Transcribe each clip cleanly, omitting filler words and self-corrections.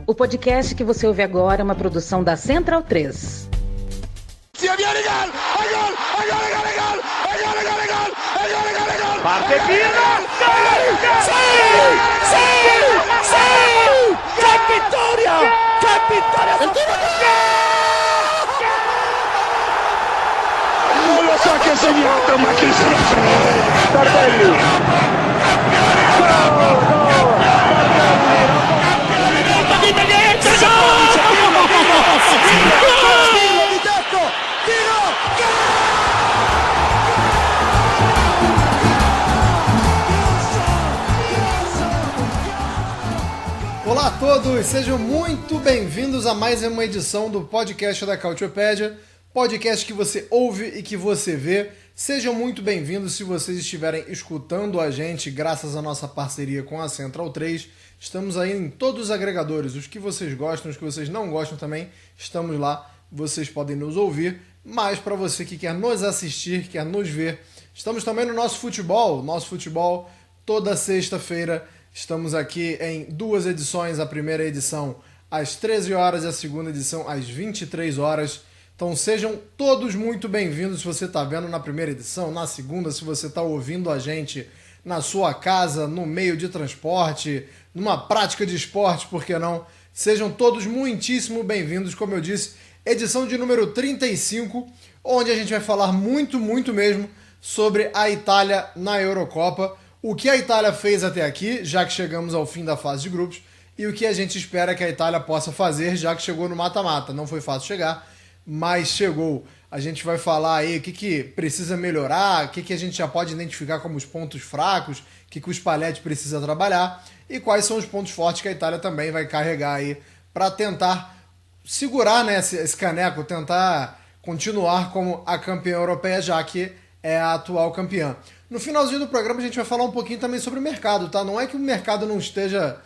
O podcast que você ouve agora é uma produção da Central 3. Parte Pina! ¡Qué victoria! ¡Qué victoria! Non lo so che ha segnato, ma chi se lo frega! Tardelli! Olá a todos, sejam muito bem-vindos a mais uma edição do podcast da Cautiopédia, podcast que você ouve e que você vê. Sejam muito bem-vindos se vocês estiverem escutando a gente graças à nossa parceria com a Central 3. Estamos aí em todos os agregadores, os que vocês gostam, os que vocês não gostam também, estamos lá, vocês podem nos ouvir. Mas para você que quer nos assistir, quer nos ver, estamos também no nosso futebol toda sexta-feira. Estamos aqui em duas edições, a primeira edição às 13 horas e a segunda edição às 23 horas. Então sejam todos muito bem-vindos se você está vendo na primeira edição, na segunda, se você está ouvindo a gente na sua casa, no meio de transporte, numa prática de esporte, por que não? Sejam todos muitíssimo bem-vindos, como eu disse, edição de número 35, onde a gente vai falar muito mesmo sobre a Itália na Eurocopa. O que a Itália fez até aqui, já que chegamos ao fim da fase de grupos, e o que a gente espera que a Itália possa fazer, já que chegou no mata-mata. Não foi fácil chegar, mas chegou. A gente vai falar aí o que precisa melhorar, o que a gente já pode identificar como os pontos fracos, o que o Spalletti precisa trabalhar, e quais são os pontos fortes que a Itália também vai carregar aí para tentar segurar, né, esse caneco, tentar continuar como a campeã europeia, já que é a atual campeã. No finalzinho do programa a gente vai falar um pouquinho também sobre o mercado, tá? Não é que o mercado não esteja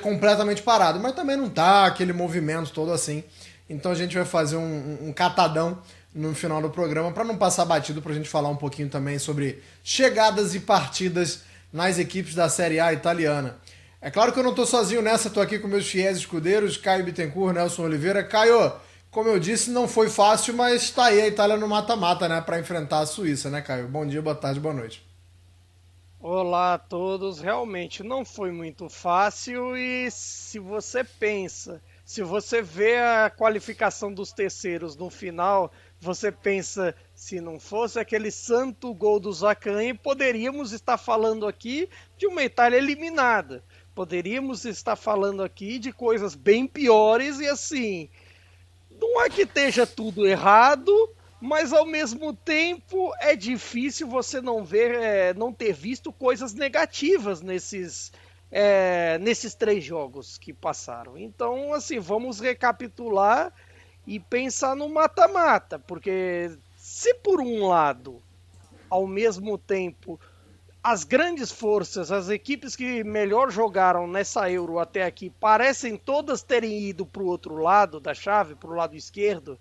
completamente parado, mas também não tá aquele movimento todo assim. Então a gente vai fazer um catadão no final do programa para não passar batido, pra gente falar um pouquinho também sobre chegadas e partidas nas equipes da Série A italiana. É claro que eu não tô sozinho nessa, tô aqui com meus fiéis escudeiros, Caio Bittencourt, Nelson Oliveira. Caio, como eu disse, não foi fácil, mas tá aí a Itália no mata-mata, né, para enfrentar a Suíça, né, Caio? Bom dia, boa tarde, boa noite. Olá a todos, realmente não foi muito fácil e se você vê a qualificação dos terceiros no final, você pensa, se não fosse aquele santo gol do Zaccagni, poderíamos estar falando aqui de uma Itália eliminada. Poderíamos estar falando aqui de coisas bem piores e assim, não é que esteja tudo errado, mas ao mesmo tempo é difícil você não ter visto coisas negativas nesses 3 jogos que passaram. Então, assim, vamos recapitular e pensar no mata-mata, porque se por um lado, ao mesmo tempo, as grandes forças, as equipes que melhor jogaram nessa Euro até aqui, parecem todas terem ido para o outro lado da chave, para o lado esquerdo,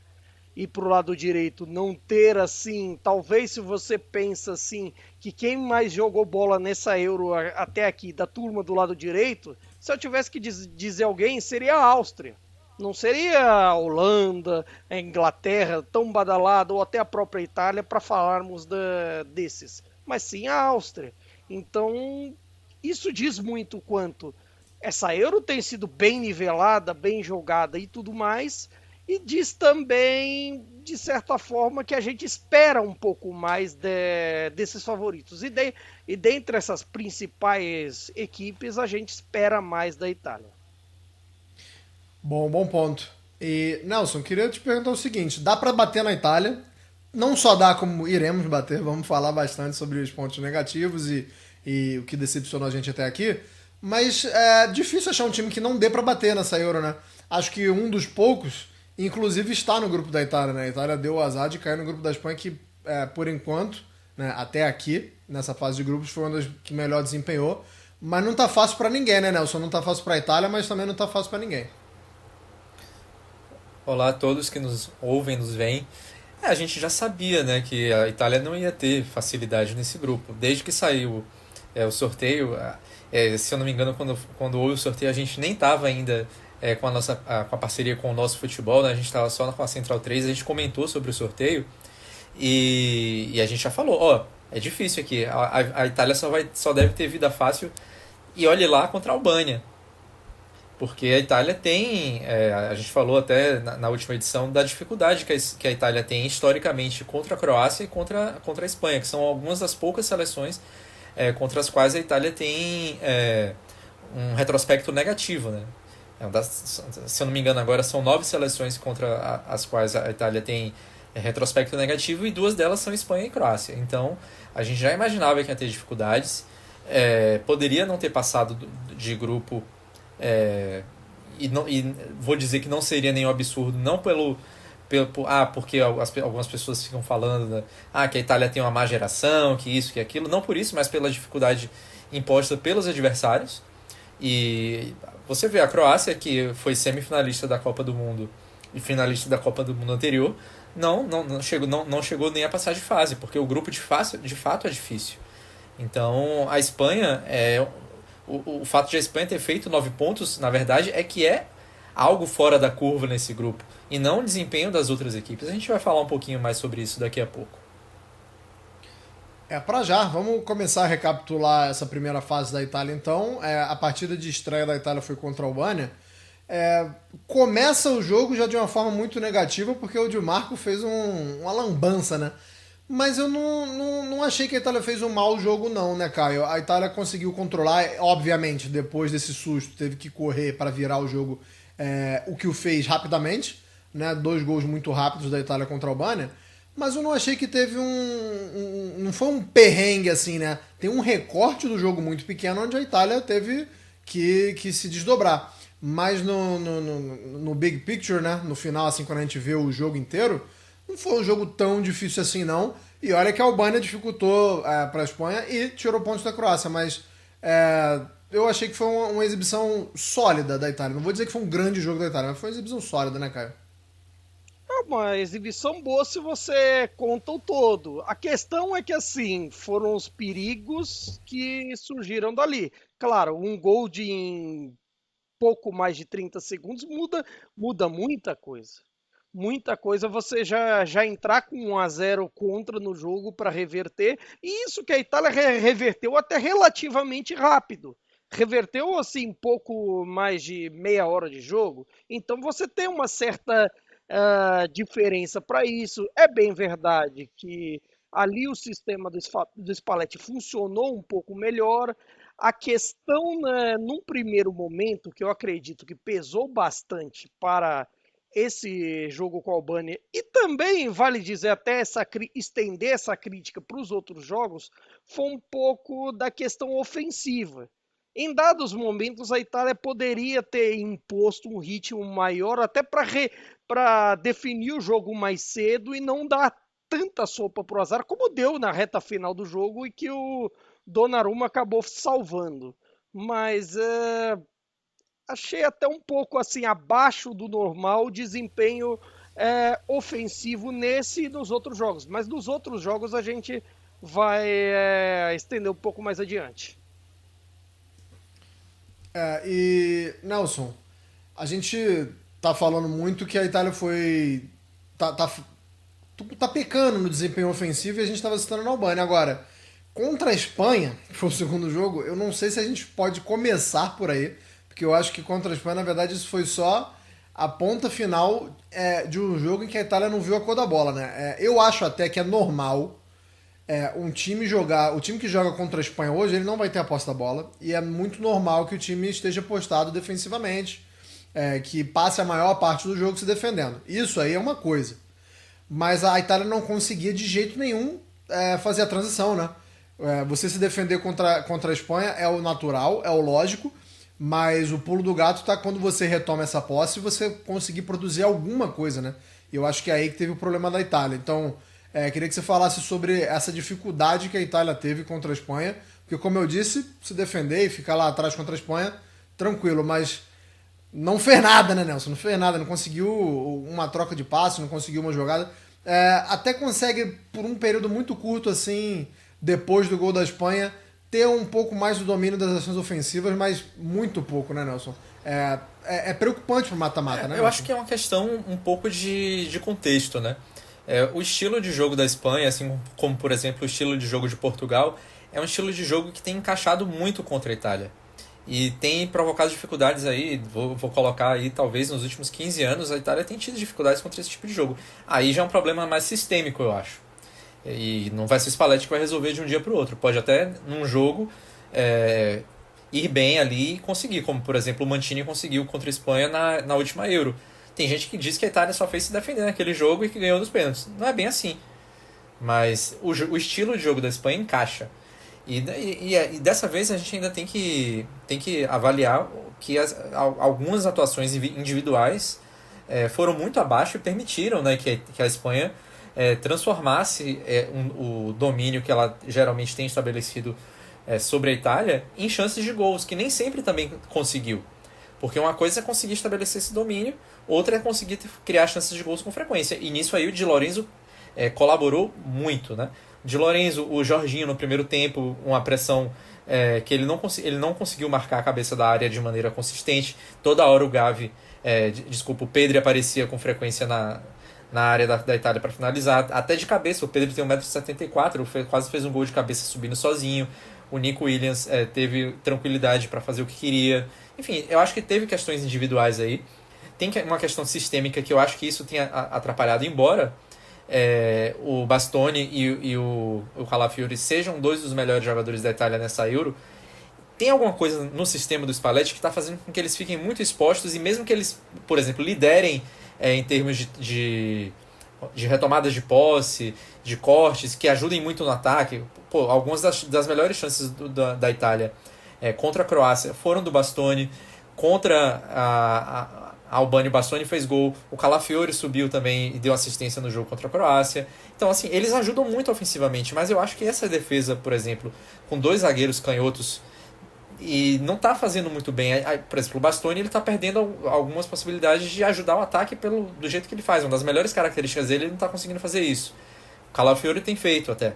e para o lado direito não ter assim, talvez se você pensa assim, que quem mais jogou bola nessa Euro até aqui, da turma do lado direito, se eu tivesse que dizer alguém, seria a Áustria. Não seria a Holanda, a Inglaterra, tão badalada, ou até a própria Itália, para falarmos desses. Mas sim a Áustria. Então, isso diz muito quanto essa Euro tem sido bem nivelada, bem jogada e tudo mais, e diz também, de certa forma, que a gente espera um pouco mais desses favoritos. E dentre essas principais equipes, a gente espera mais da Itália. Bom ponto. E, Nelson, queria te perguntar o seguinte, dá para bater na Itália? Não só dá, como iremos bater, vamos falar bastante sobre os pontos negativos e o que decepcionou a gente até aqui, mas é difícil achar um time que não dê para bater nessa Euro, né? Acho que um dos poucos, inclusive, está no grupo da Itália, né? A Itália deu o azar de cair no grupo da Espanha, que, por enquanto, né, até aqui, nessa fase de grupos, foi uma das que melhor desempenhou, mas não tá fácil para ninguém, né, Nelson? Não tá fácil para a Itália, mas também não tá fácil para ninguém. Olá a todos que nos ouvem, nos veem. A gente já sabia, né, que a Itália não ia ter facilidade nesse grupo. Desde que saiu o sorteio, se eu não me engano, quando houve o sorteio, a gente nem estava ainda com a parceria com o Nosso Futebol, né? A gente estava só com a Central 3, a gente comentou sobre o sorteio e a gente já falou, é difícil aqui, a Itália só deve ter vida fácil e olhe lá contra a Albânia. Porque a Itália tem, a gente falou até na última edição, da dificuldade que a Itália tem historicamente contra a Croácia e contra a Espanha, que são algumas das poucas seleções contra as quais a Itália tem um retrospecto negativo. Né? Se eu não me engano agora, são 9 seleções contra as quais a Itália tem retrospecto negativo e 2 delas são Espanha e Croácia. Então, a gente já imaginava que ia ter dificuldades, poderia não ter passado de grupo. E vou dizer que não seria nenhum absurdo, não porque algumas pessoas ficam falando, né, que a Itália tem uma má geração, que isso, que aquilo, não por isso, mas pela dificuldade imposta pelos adversários. E você vê a Croácia, que foi semifinalista da Copa do Mundo e finalista da Copa do Mundo anterior, não chegou nem a passar de fase, porque o grupo de fato é difícil. Então a Espanha o fato de a Espanha ter feito 9 pontos, na verdade, é algo fora da curva nesse grupo. E não o desempenho das outras equipes. A gente vai falar um pouquinho mais sobre isso daqui a pouco. Para já, vamos começar a recapitular essa primeira fase da Itália, então. A partida de estreia da Itália foi contra a Albânia. Começa o jogo já de uma forma muito negativa, porque o Di Marco fez uma lambança, né? Mas eu não achei que a Itália fez um mau jogo não, né, Caio? A Itália conseguiu controlar, obviamente, depois desse susto, teve que correr para virar o jogo, o que o fez rapidamente, né? 2 gols muito rápidos da Itália contra a Albânia, mas eu não achei que teve não foi um perrengue assim, né? Tem um recorte do jogo muito pequeno onde a Itália teve que se desdobrar. Mas no big picture, né? No final, assim, quando a gente vê o jogo inteiro, não foi um jogo tão difícil assim, não. E olha que a Albânia dificultou para a Espanha e tirou pontos da Croácia. Mas eu achei que foi uma exibição sólida da Itália. Não vou dizer que foi um grande jogo da Itália, mas foi uma exibição sólida, né, Caio? É uma exibição boa se você conta o todo. A questão é que, assim, foram os perigos que surgiram dali. Claro, um gol em pouco mais de 30 segundos muda muita coisa. Muita coisa você já entrar com 1-0 contra no jogo para reverter. E isso que a Itália reverteu até relativamente rápido. Reverteu assim pouco mais de meia hora de jogo. Então você tem uma certa diferença para isso. É bem verdade que ali o sistema do Spalletti funcionou um pouco melhor. A questão, né, num primeiro momento, que eu acredito que pesou bastante para esse jogo com a Albânia, e também, vale dizer, até estender essa crítica para os outros jogos, foi um pouco da questão ofensiva. Em dados momentos, a Itália poderia ter imposto um ritmo maior, até para definir o jogo mais cedo e não dar tanta sopa pro azar, como deu na reta final do jogo e que o Donnarumma acabou salvando. Mas achei até um pouco assim abaixo do normal o desempenho ofensivo nesse e nos outros jogos. Mas nos outros jogos a gente vai estender um pouco mais adiante. E Nelson, a gente tá falando muito que a Itália tá pecando no desempenho ofensivo e a gente tava citando na Albânia. Agora, contra a Espanha, que foi o segundo jogo, eu não sei se a gente pode começar por aí, porque eu acho que contra a Espanha, na verdade, isso foi só a ponta final de um jogo em que a Itália não viu a cor da bola, né? Eu acho até que é normal o time que joga contra a Espanha hoje, ele não vai ter a posse da bola, e é muito normal que o time esteja postado defensivamente, que passe a maior parte do jogo se defendendo. Isso aí é uma coisa. Mas a Itália não conseguia de jeito nenhum fazer a transição, né? Você se defender contra a Espanha é o natural, é o lógico, mas o pulo do gato tá quando você retoma essa posse e você conseguir produzir alguma coisa, né? E eu acho que é aí que teve o problema da Itália. Então, queria que você falasse sobre essa dificuldade que a Itália teve contra a Espanha, porque, como eu disse, se defender e ficar lá atrás contra a Espanha, tranquilo, mas não fez nada, né, Nelson? Não fez nada, não conseguiu uma troca de passe, não conseguiu uma jogada. Até consegue, por um período muito curto, assim, depois do gol da Espanha, ter um pouco mais do domínio das ações ofensivas, mas muito pouco, né, Nelson? É preocupante pro mata-mata, né? Eu acho que é uma questão um pouco de contexto, né? O estilo de jogo da Espanha, assim como, por exemplo, o estilo de jogo de Portugal, é um estilo de jogo que tem encaixado muito contra a Itália. E tem provocado dificuldades aí, vou colocar aí, talvez nos últimos 15 anos, a Itália tem tido dificuldades contra esse tipo de jogo. Aí já é um problema mais sistêmico, eu acho. E não vai ser o Spalletti que vai resolver de um dia para o outro. Pode até, num jogo, ir bem ali e conseguir, como, por exemplo, o Mancini conseguiu contra a Espanha na última Euro. Tem gente que diz que a Itália só fez se defender naquele jogo e que ganhou nos pênaltis. Não é bem assim. Mas o estilo de jogo da Espanha encaixa. E dessa vez a gente ainda tem que avaliar que algumas atuações individuais foram muito abaixo e permitiram, né, que a Espanha transformasse o domínio que ela geralmente tem estabelecido sobre a Itália em chances de gols, que nem sempre também conseguiu. Porque uma coisa é conseguir estabelecer esse domínio, outra é conseguir criar chances de gols com frequência. E nisso aí o Di Lorenzo colaborou muito, né? Di Lorenzo, o Jorginho no primeiro tempo, uma pressão que ele não conseguiu marcar a cabeça da área de maneira consistente. Toda hora o Gavi, o Pedri aparecia com frequência na área da Itália para finalizar, até de cabeça. O Pedri tem 1,74 m, quase fez um gol de cabeça subindo sozinho. O Nico Williams teve tranquilidade para fazer o que queria. Enfim, eu acho que teve questões individuais aí. Tem uma questão sistêmica que eu acho que isso tem atrapalhado, embora o Bastoni e o Calafiori sejam dois dos melhores jogadores da Itália nessa Euro. Tem alguma coisa no sistema do Spalletti que está fazendo com que eles fiquem muito expostos, e mesmo que eles, por exemplo, liderem em termos de retomadas de posse, de cortes, que ajudem muito no ataque. Pô, algumas das melhores chances da Itália contra a Croácia foram do Bastoni. Contra a Albânia, o Bastoni fez gol. O Calafiori subiu também e deu assistência no jogo contra a Croácia. Então, assim, eles ajudam muito ofensivamente, mas eu acho que essa defesa, por exemplo, com dois zagueiros canhotos, e não está fazendo muito bem. Por exemplo, o Bastoni está perdendo algumas possibilidades de ajudar o ataque do jeito que ele faz. Uma das melhores características dele, ele não está conseguindo fazer isso. O Calafiori tem feito até.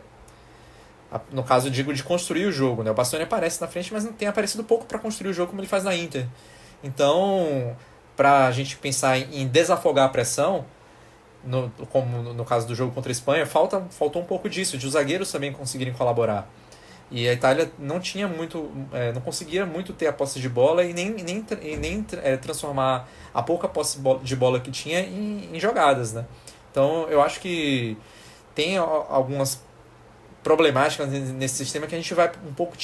No caso, eu digo, de construir o jogo, né? O Bastoni aparece na frente, mas não tem aparecido pouco para construir o jogo como ele faz na Inter. Então, para a gente pensar em desafogar a pressão, como no caso do jogo contra a Espanha, faltou um pouco disso, de os zagueiros também conseguirem colaborar. E a Itália não tinha muito, não conseguia muito ter a posse de bola e nem transformar a pouca posse de bola que tinha em jogadas, né? Então eu acho que tem algumas problemáticas nesse sistema que a gente vai um pouco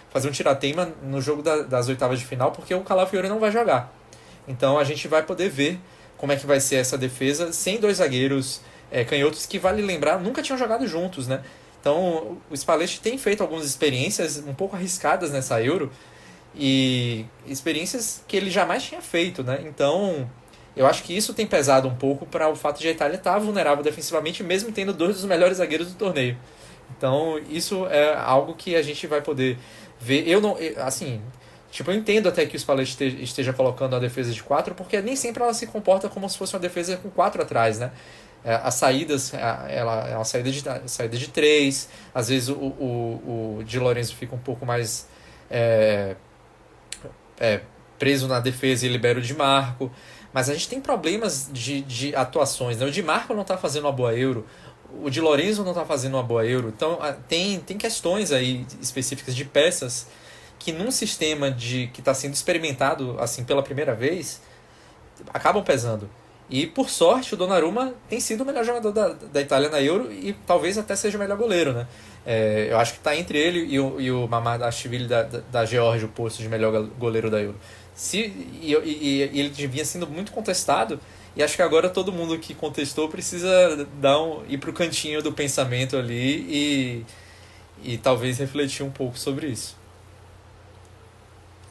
fazer um tirateima no jogo das oitavas de final, porque o Calafiori não vai jogar. Então a gente vai poder ver como é que vai ser essa defesa sem dois zagueiros canhotos que, vale lembrar, nunca tinham jogado juntos, né? Então, o Spalletti tem feito algumas experiências um pouco arriscadas nessa Euro, e experiências que ele jamais tinha feito, né? Então, eu acho que isso tem pesado um pouco para o fato de a Itália estar vulnerável defensivamente, mesmo tendo dois dos melhores zagueiros do torneio. Então, isso é algo que a gente vai poder ver. Eu entendo até que o Spalletti esteja colocando a defesa de 4, porque nem sempre ela se comporta como se fosse uma defesa com 4 atrás, né? As saídas, ela é uma saída de 3, às vezes o Di Lorenzo fica um pouco mais preso na defesa e libera o Di Marco, mas a gente tem problemas de atuações, né? O Di Marco não está fazendo uma boa Euro, o Di Lorenzo não está fazendo uma boa Euro, então tem questões aí específicas de peças que num sistema que está sendo experimentado assim pela primeira vez, acabam pesando. E, por sorte, o Donnarumma tem sido o melhor jogador da Itália na Euro e talvez até seja o melhor goleiro, né? Eu acho que está entre ele e o Mamardashvili da Geórgia, o posto de melhor goleiro da Euro. Ele vinha sendo muito contestado, e acho que agora todo mundo que contestou precisa ir para o cantinho do pensamento ali e talvez refletir um pouco sobre isso.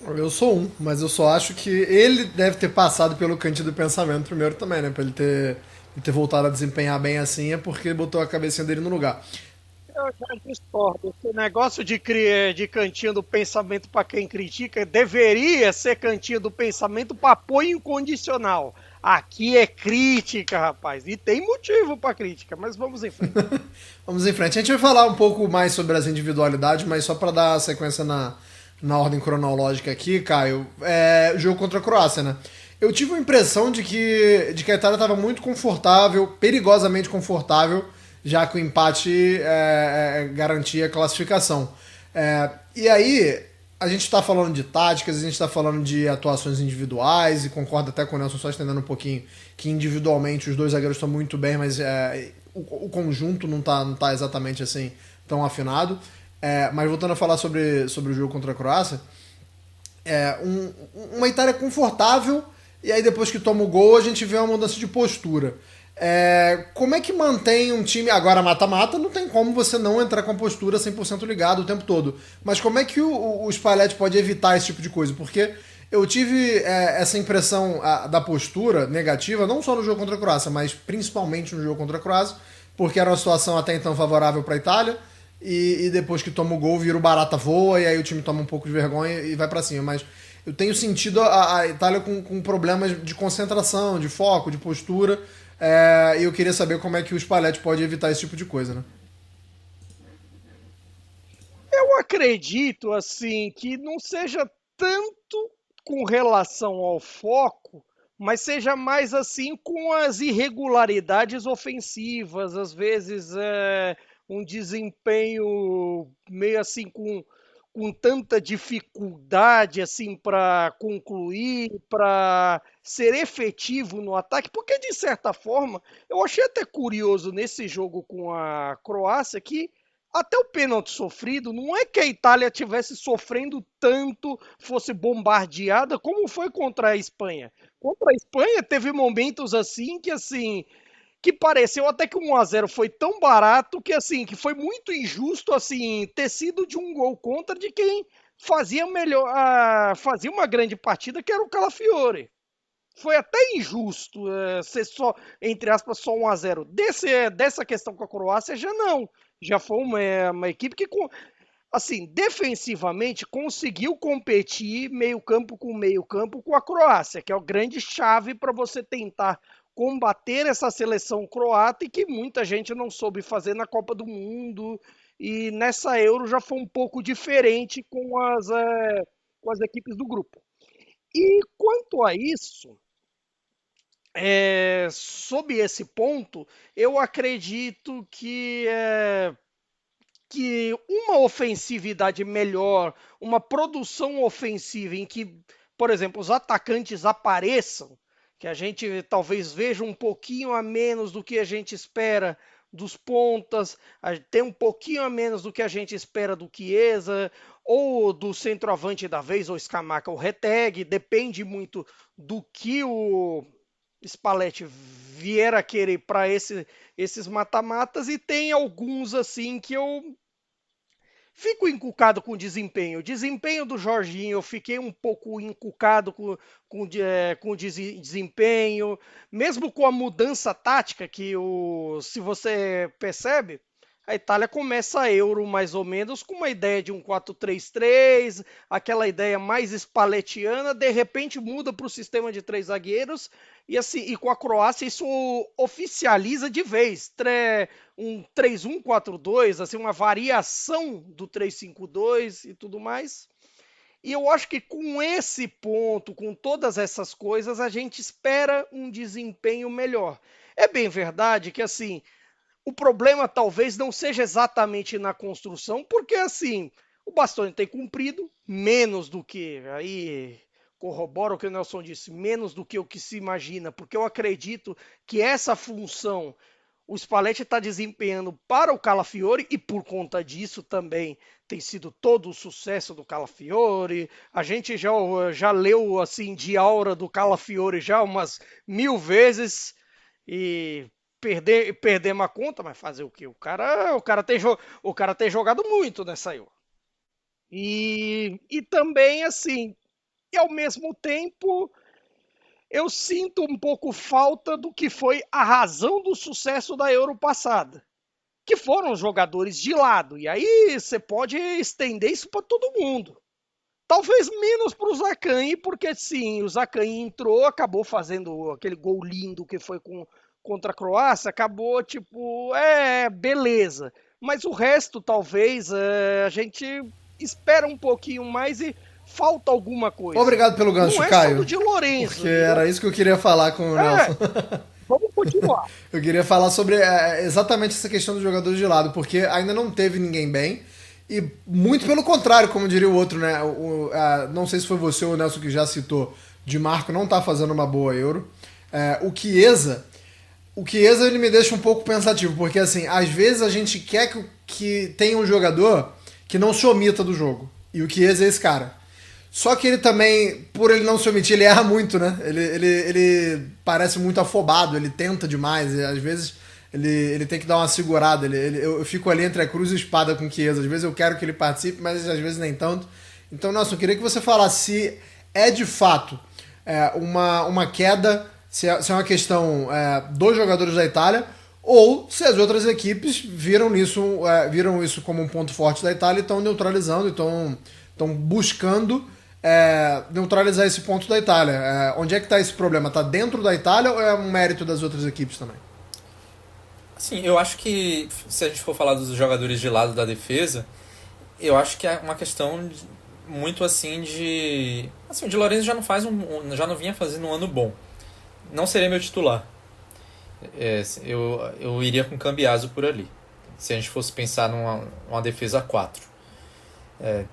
Eu sou mas eu só acho que ele deve ter passado pelo cantinho do pensamento primeiro também, né? Pra ele ter voltado a desempenhar bem assim, é porque ele botou a cabecinha dele no lugar. Eu já discordo. Esse negócio de cantinho do pensamento para quem critica deveria ser cantinho do pensamento para apoio incondicional. Aqui é crítica, rapaz. E tem motivo para crítica, mas vamos em frente. Vamos em frente. A gente vai falar um pouco mais sobre as individualidades, mas só para dar sequência na ordem cronológica aqui, Caio, o jogo contra a Croácia, né? Eu tive a impressão de que a Itália estava muito confortável, perigosamente confortável, já que o empate garantia a classificação. E aí, a gente está falando de táticas, a gente está falando de atuações individuais, e concordo até com o Nelson, só estendendo um pouquinho, que individualmente os dois zagueiros estão muito bem, mas o conjunto não tá exatamente assim tão afinado. Mas voltando a falar sobre o jogo contra a Croácia, uma Itália confortável, e aí depois que toma o gol a gente vê uma mudança de postura. Como é que mantém um time... Agora mata-mata, não tem como você não entrar com a postura 100% ligado o tempo todo. Mas como é que o Spalletti pode evitar esse tipo de coisa? Porque eu tive essa impressão da postura negativa, não só no jogo contra a Croácia, mas principalmente no jogo contra a Croácia, porque era uma situação até então favorável para a Itália, e depois que toma o gol vira o barata voa, e aí o time toma um pouco de vergonha e vai para cima. Mas eu tenho sentido a Itália com problemas de concentração, de foco, de postura, e eu queria saber como é que o Spalletti pode evitar esse tipo de coisa, né? Eu acredito, assim, que não seja tanto com relação ao foco, mas seja mais assim com as irregularidades ofensivas, às vezes um desempenho meio assim com tanta dificuldade assim para concluir, para ser efetivo no ataque, porque de certa forma eu achei até curioso nesse jogo com a Croácia que até o pênalti sofrido, não é que a Itália tivesse sofrendo tanto, fosse bombardeada, como foi contra a Espanha. Contra a Espanha teve momentos que pareceu até que o 1-0 foi tão barato que foi muito injusto ter sido de um gol contra de quem fazia fazia uma grande partida, que era o Calafiori. Foi até injusto ser só, entre aspas, só 1-0. Dessa questão com a Croácia, já não. Já foi uma equipe que, assim, defensivamente conseguiu competir meio campo com a Croácia, que é a grande chave para você tentar combater essa seleção croata e que muita gente não soube fazer na Copa do Mundo. E nessa Euro já foi um pouco diferente com as equipes do grupo. E quanto a isso, sob esse ponto, eu acredito que uma ofensividade melhor, uma produção ofensiva em que, por exemplo, os atacantes apareçam, que a gente talvez veja um pouquinho a menos do que a gente espera dos pontas, tem um pouquinho a menos do que a gente espera do Chiesa, ou do centroavante da vez, ou Scamacca ou Retegui, depende muito do que o Spalletti vier a querer para esses mata-matas, e tem alguns assim que eu fico encucado com o desempenho. O desempenho do Jorginho, eu fiquei um pouco encucado com o desempenho, mesmo com a mudança tática, se você percebe, a Itália começa a Euro mais ou menos com uma ideia de um 4-3-3, aquela ideia mais spallettiana, de repente muda para o sistema de 3 zagueiros, e com a Croácia isso oficializa de vez, um 3-1-4-2, assim, uma variação do 3-5-2 e tudo mais. E eu acho que com esse ponto, com todas essas coisas, a gente espera um desempenho melhor. É bem verdade que, assim, o problema talvez não seja exatamente na construção, porque, assim, o Bastoni tem cumprido menos do que, aí corrobora o que o Nelson disse, menos do que o que se imagina, porque eu acredito que essa função o Spalletti está desempenhando para o Calafiori, e por conta disso também tem sido todo o sucesso do Calafiori. A gente já leu assim de aura do Calafiori já umas 1000 vezes e perdemos a conta, mas fazer o quê? O cara tem jogado muito nessa Euro. E também assim, e ao mesmo tempo eu sinto um pouco falta do que foi a razão do sucesso da Euro passada, que foram os jogadores de lado. E aí você pode estender isso para todo mundo. Talvez menos para o Zaccagni, porque sim, o Zaccagni entrou, acabou fazendo aquele gol lindo que foi contra a Croácia, acabou tipo, beleza. Mas o resto talvez a gente que espera um pouquinho mais e falta alguma coisa. Obrigado pelo gancho, não é Caio. Só do Di Lorenzo, porque era isso que eu queria falar com o Nelson. Vamos continuar. Eu queria falar sobre exatamente essa questão dos jogadores de lado, porque ainda não teve ninguém bem. E muito pelo contrário, como diria o outro, né? Não sei se foi você ou o Nelson que já citou, Di Marco não tá fazendo uma boa Euro. O Chiesa ele me deixa um pouco pensativo, porque assim, às vezes a gente quer que tenha um jogador que não se omita do jogo. E o Chiesa é esse cara. Só que ele também, por ele não se omitir, ele erra muito, né? Ele parece muito afobado, ele tenta demais, e às vezes ele tem que dar uma segurada. Eu fico ali entre a cruz e a espada com o Chiesa. Às vezes eu quero que ele participe, mas às vezes nem tanto. Então, nossa, eu queria que você falasse se é de fato uma queda, se é uma questão dos jogadores da Itália, ou se as outras equipes viram isso como um ponto forte da Itália e estão neutralizando, estão buscando neutralizar esse ponto da Itália. Onde é que está esse problema? Está dentro da Itália ou é um mérito das outras equipes também? Sim, eu acho que se a gente for falar dos jogadores de lado da defesa, eu acho que é uma questão muito assim de... Assim, o Di Lorenzo já não vinha fazendo um ano bom. Não seria meu titular. Eu iria com Cambiaso por ali, se a gente fosse pensar numa defesa 4.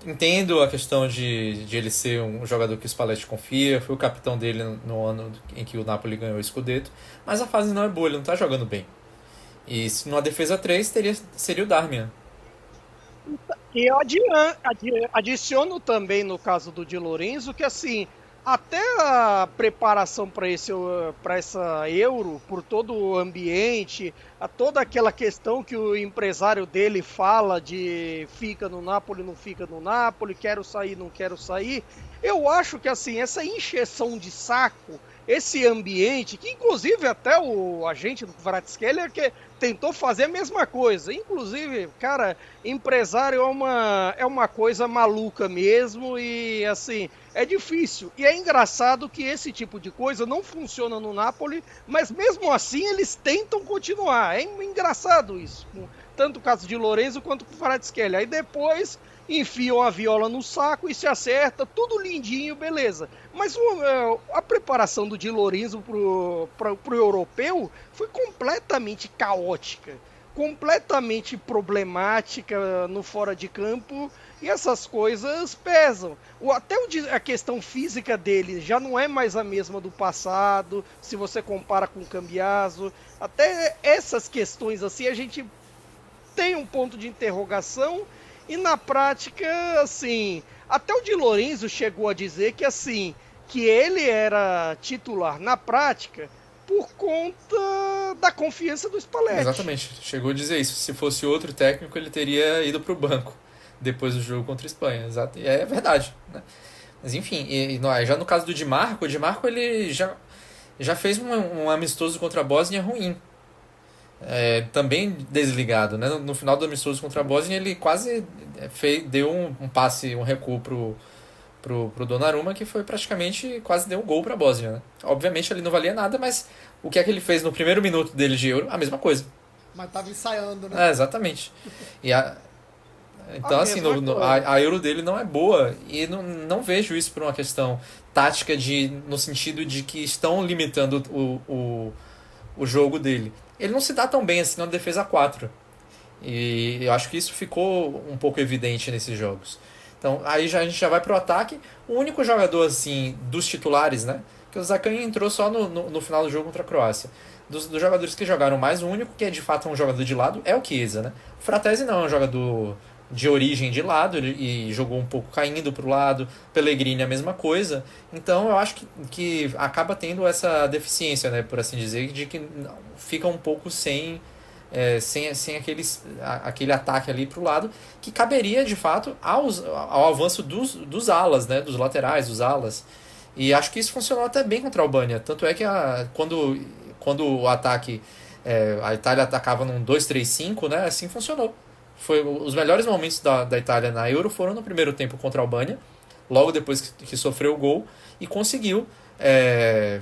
Entendo a questão de ele ser um jogador que o Spalletti confia, foi o capitão dele no ano em que o Napoli ganhou o Scudetto, mas a fase não é boa, ele não está jogando bem. E numa defesa 3 seria o Darmian. E eu adiciono também no caso do Di Lorenzo que assim, até a preparação para essa Euro, por todo o ambiente, a toda aquela questão que o empresário dele fala de fica no Napoli, não fica no Napoli, quero sair, não quero sair, eu acho que assim, essa encheção de saco, esse ambiente, que inclusive até o agente do Kvaratskhelia que tentou fazer a mesma coisa. Inclusive, cara, empresário é uma coisa maluca mesmo e assim, é difícil. E é engraçado que esse tipo de coisa não funciona no Napoli, mas mesmo assim eles tentam continuar. É engraçado isso. Tanto o caso de Lorenzo quanto o Kvaratskhelia. Aí depois enfiam a viola no saco e se acerta, tudo lindinho, beleza. Mas a preparação do Di Lorenzo pro europeu foi completamente caótica, completamente problemática no fora de campo, e essas coisas pesam. Até a questão física dele já não é mais a mesma do passado, se você compara com o Cambiaso. Até essas questões assim a gente tem um ponto de interrogação. E na prática, assim, até o Di Lorenzo chegou a dizer que, assim, que ele era titular na prática por conta da confiança do Spalletti. Exatamente, chegou a dizer isso. Se fosse outro técnico, ele teria ido para o banco depois do jogo contra a Espanha. Exato. E é verdade, né? Mas enfim, já no caso do Di Marco, ele já fez um amistoso contra a Bósnia ruim. Também desligado, né? No final do amistoso contra a Bósnia ele quase deu um passe, um recuo pro Donnarumma, que foi praticamente quase deu um gol pra Bósnia, né? Obviamente ele não valia nada, mas o que é que ele fez no primeiro minuto dele de Euro? A mesma coisa. Mas tava ensaiando, né? Exatamente. Então assim, a Euro dele não é boa e não vejo isso por uma questão tática no sentido de que estão limitando o jogo dele. Ele não se dá tão bem assim na defesa 4. E eu acho que isso ficou um pouco evidente nesses jogos. Então, aí a gente já vai pro ataque. O único jogador, assim, dos titulares, né? Que o Zaccagni entrou só no final do jogo contra a Croácia. Dos jogadores que jogaram mais, o único que é de fato um jogador de lado é o Chiesa, né? O Fratesi não é um jogador de origem de lado, e jogou um pouco caindo pro lado. Pellegrini a mesma coisa. Então eu acho que acaba tendo essa deficiência, né, por assim dizer, de que fica um pouco sem aquele ataque ali pro lado, que caberia de fato ao avanço dos alas, né, dos laterais, dos alas. E acho que isso funcionou até bem contra a Albânia. Tanto é que quando o ataque, a Itália atacava num 2-3-5, né, assim funcionou. Os melhores momentos da Itália na Euro foram no primeiro tempo contra a Albânia, logo depois que sofreu o gol, e conseguiu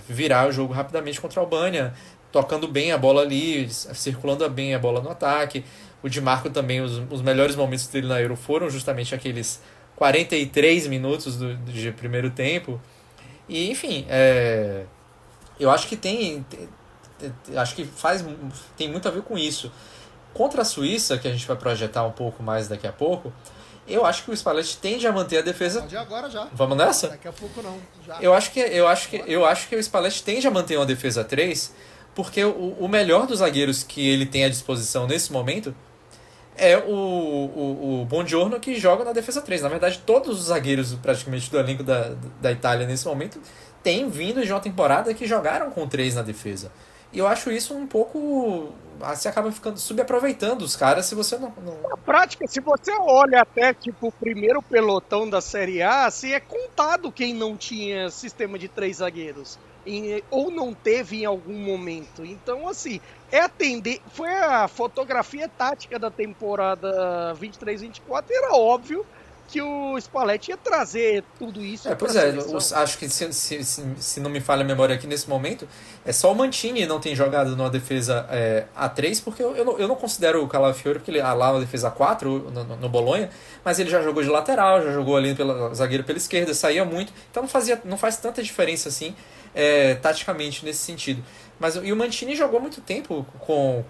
virar o jogo rapidamente contra a Albânia, tocando bem a bola ali, circulando bem a bola no ataque. O Di Marco também, os melhores momentos dele na Euro foram justamente aqueles 43 minutos de primeiro tempo. E, enfim, eu acho que tem muito a ver com isso. Contra a Suíça, que a gente vai projetar um pouco mais daqui a pouco, eu acho que o Spalletti tende a manter a defesa. Pode ir agora já. Vamos nessa? Daqui a pouco não. Já. Eu acho que o Spalletti tende a manter uma defesa 3, porque o melhor dos zagueiros que ele tem à disposição nesse momento é o Buongiorno, que joga na defesa 3. Na verdade, todos os zagueiros praticamente do elenco da Itália nesse momento têm vindo de uma temporada que jogaram com 3 na defesa. E eu acho isso um pouco... Você acaba ficando subaproveitando os caras se você não... Na prática, se você olha até tipo o primeiro pelotão da Série A, assim, é contado quem não tinha sistema de 3 zagueiros. Ou não teve em algum momento. Então, assim, foi a fotografia tática da temporada 23-24, era óbvio que o Spalletti ia trazer tudo isso. Pois acho que se não me falha a memória aqui nesse momento, é só o Mancini não tem jogado numa defesa A3, porque eu não considero o Calafiori, porque ele lá na defesa A4 no Bolonha, mas ele já jogou de lateral, já jogou ali zagueiro pela esquerda, saía muito, então não faz tanta diferença assim taticamente nesse sentido. E o Mancini jogou muito tempo com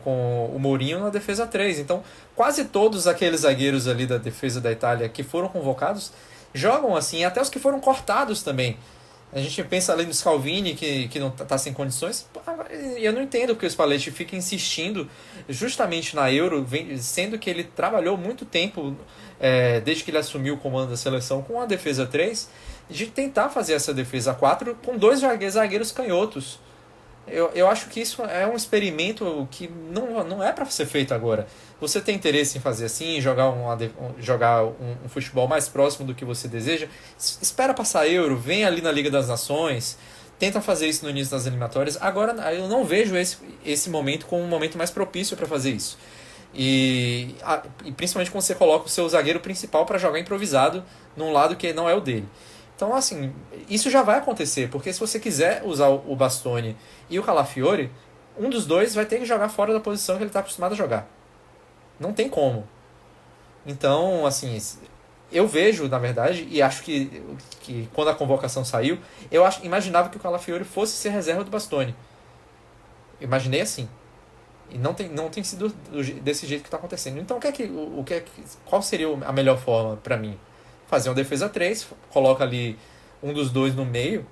o Mourinho na defesa 3, então quase todos aqueles zagueiros ali da defesa da Itália que foram convocados jogam assim, até os que foram cortados também. A gente pensa ali no Scalvini, que não está sem condições. Eu não entendo porque o Spalletti fica insistindo justamente na Euro, sendo que ele trabalhou muito tempo, desde que ele assumiu o comando da seleção, com a defesa 3, de tentar fazer essa defesa 4 com 2 zagueiros canhotos. Eu acho que isso é um experimento que não é para ser feito agora. Você tem interesse em fazer assim, jogar um futebol mais próximo do que você deseja, espera passar a Euro, vem ali na Liga das Nações, tenta fazer isso no início das eliminatórias. Agora eu não vejo esse momento como um momento mais propício para fazer isso. E principalmente quando você coloca o seu zagueiro principal para jogar improvisado num lado que não é o dele. Então, assim, isso já vai acontecer, porque se você quiser usar o Bastoni e o Calafiori, um dos dois vai ter que jogar fora da posição que ele está acostumado a jogar. Não tem como. Então, assim, eu vejo, na verdade, e acho que quando a convocação saiu, imaginava que o Calafiori fosse ser reserva do Bastoni. Imaginei assim. E não tem sido desse jeito que está acontecendo. Então, qual seria a melhor forma para mim? Fazer uma defesa 3, coloca ali um dos dois no meio,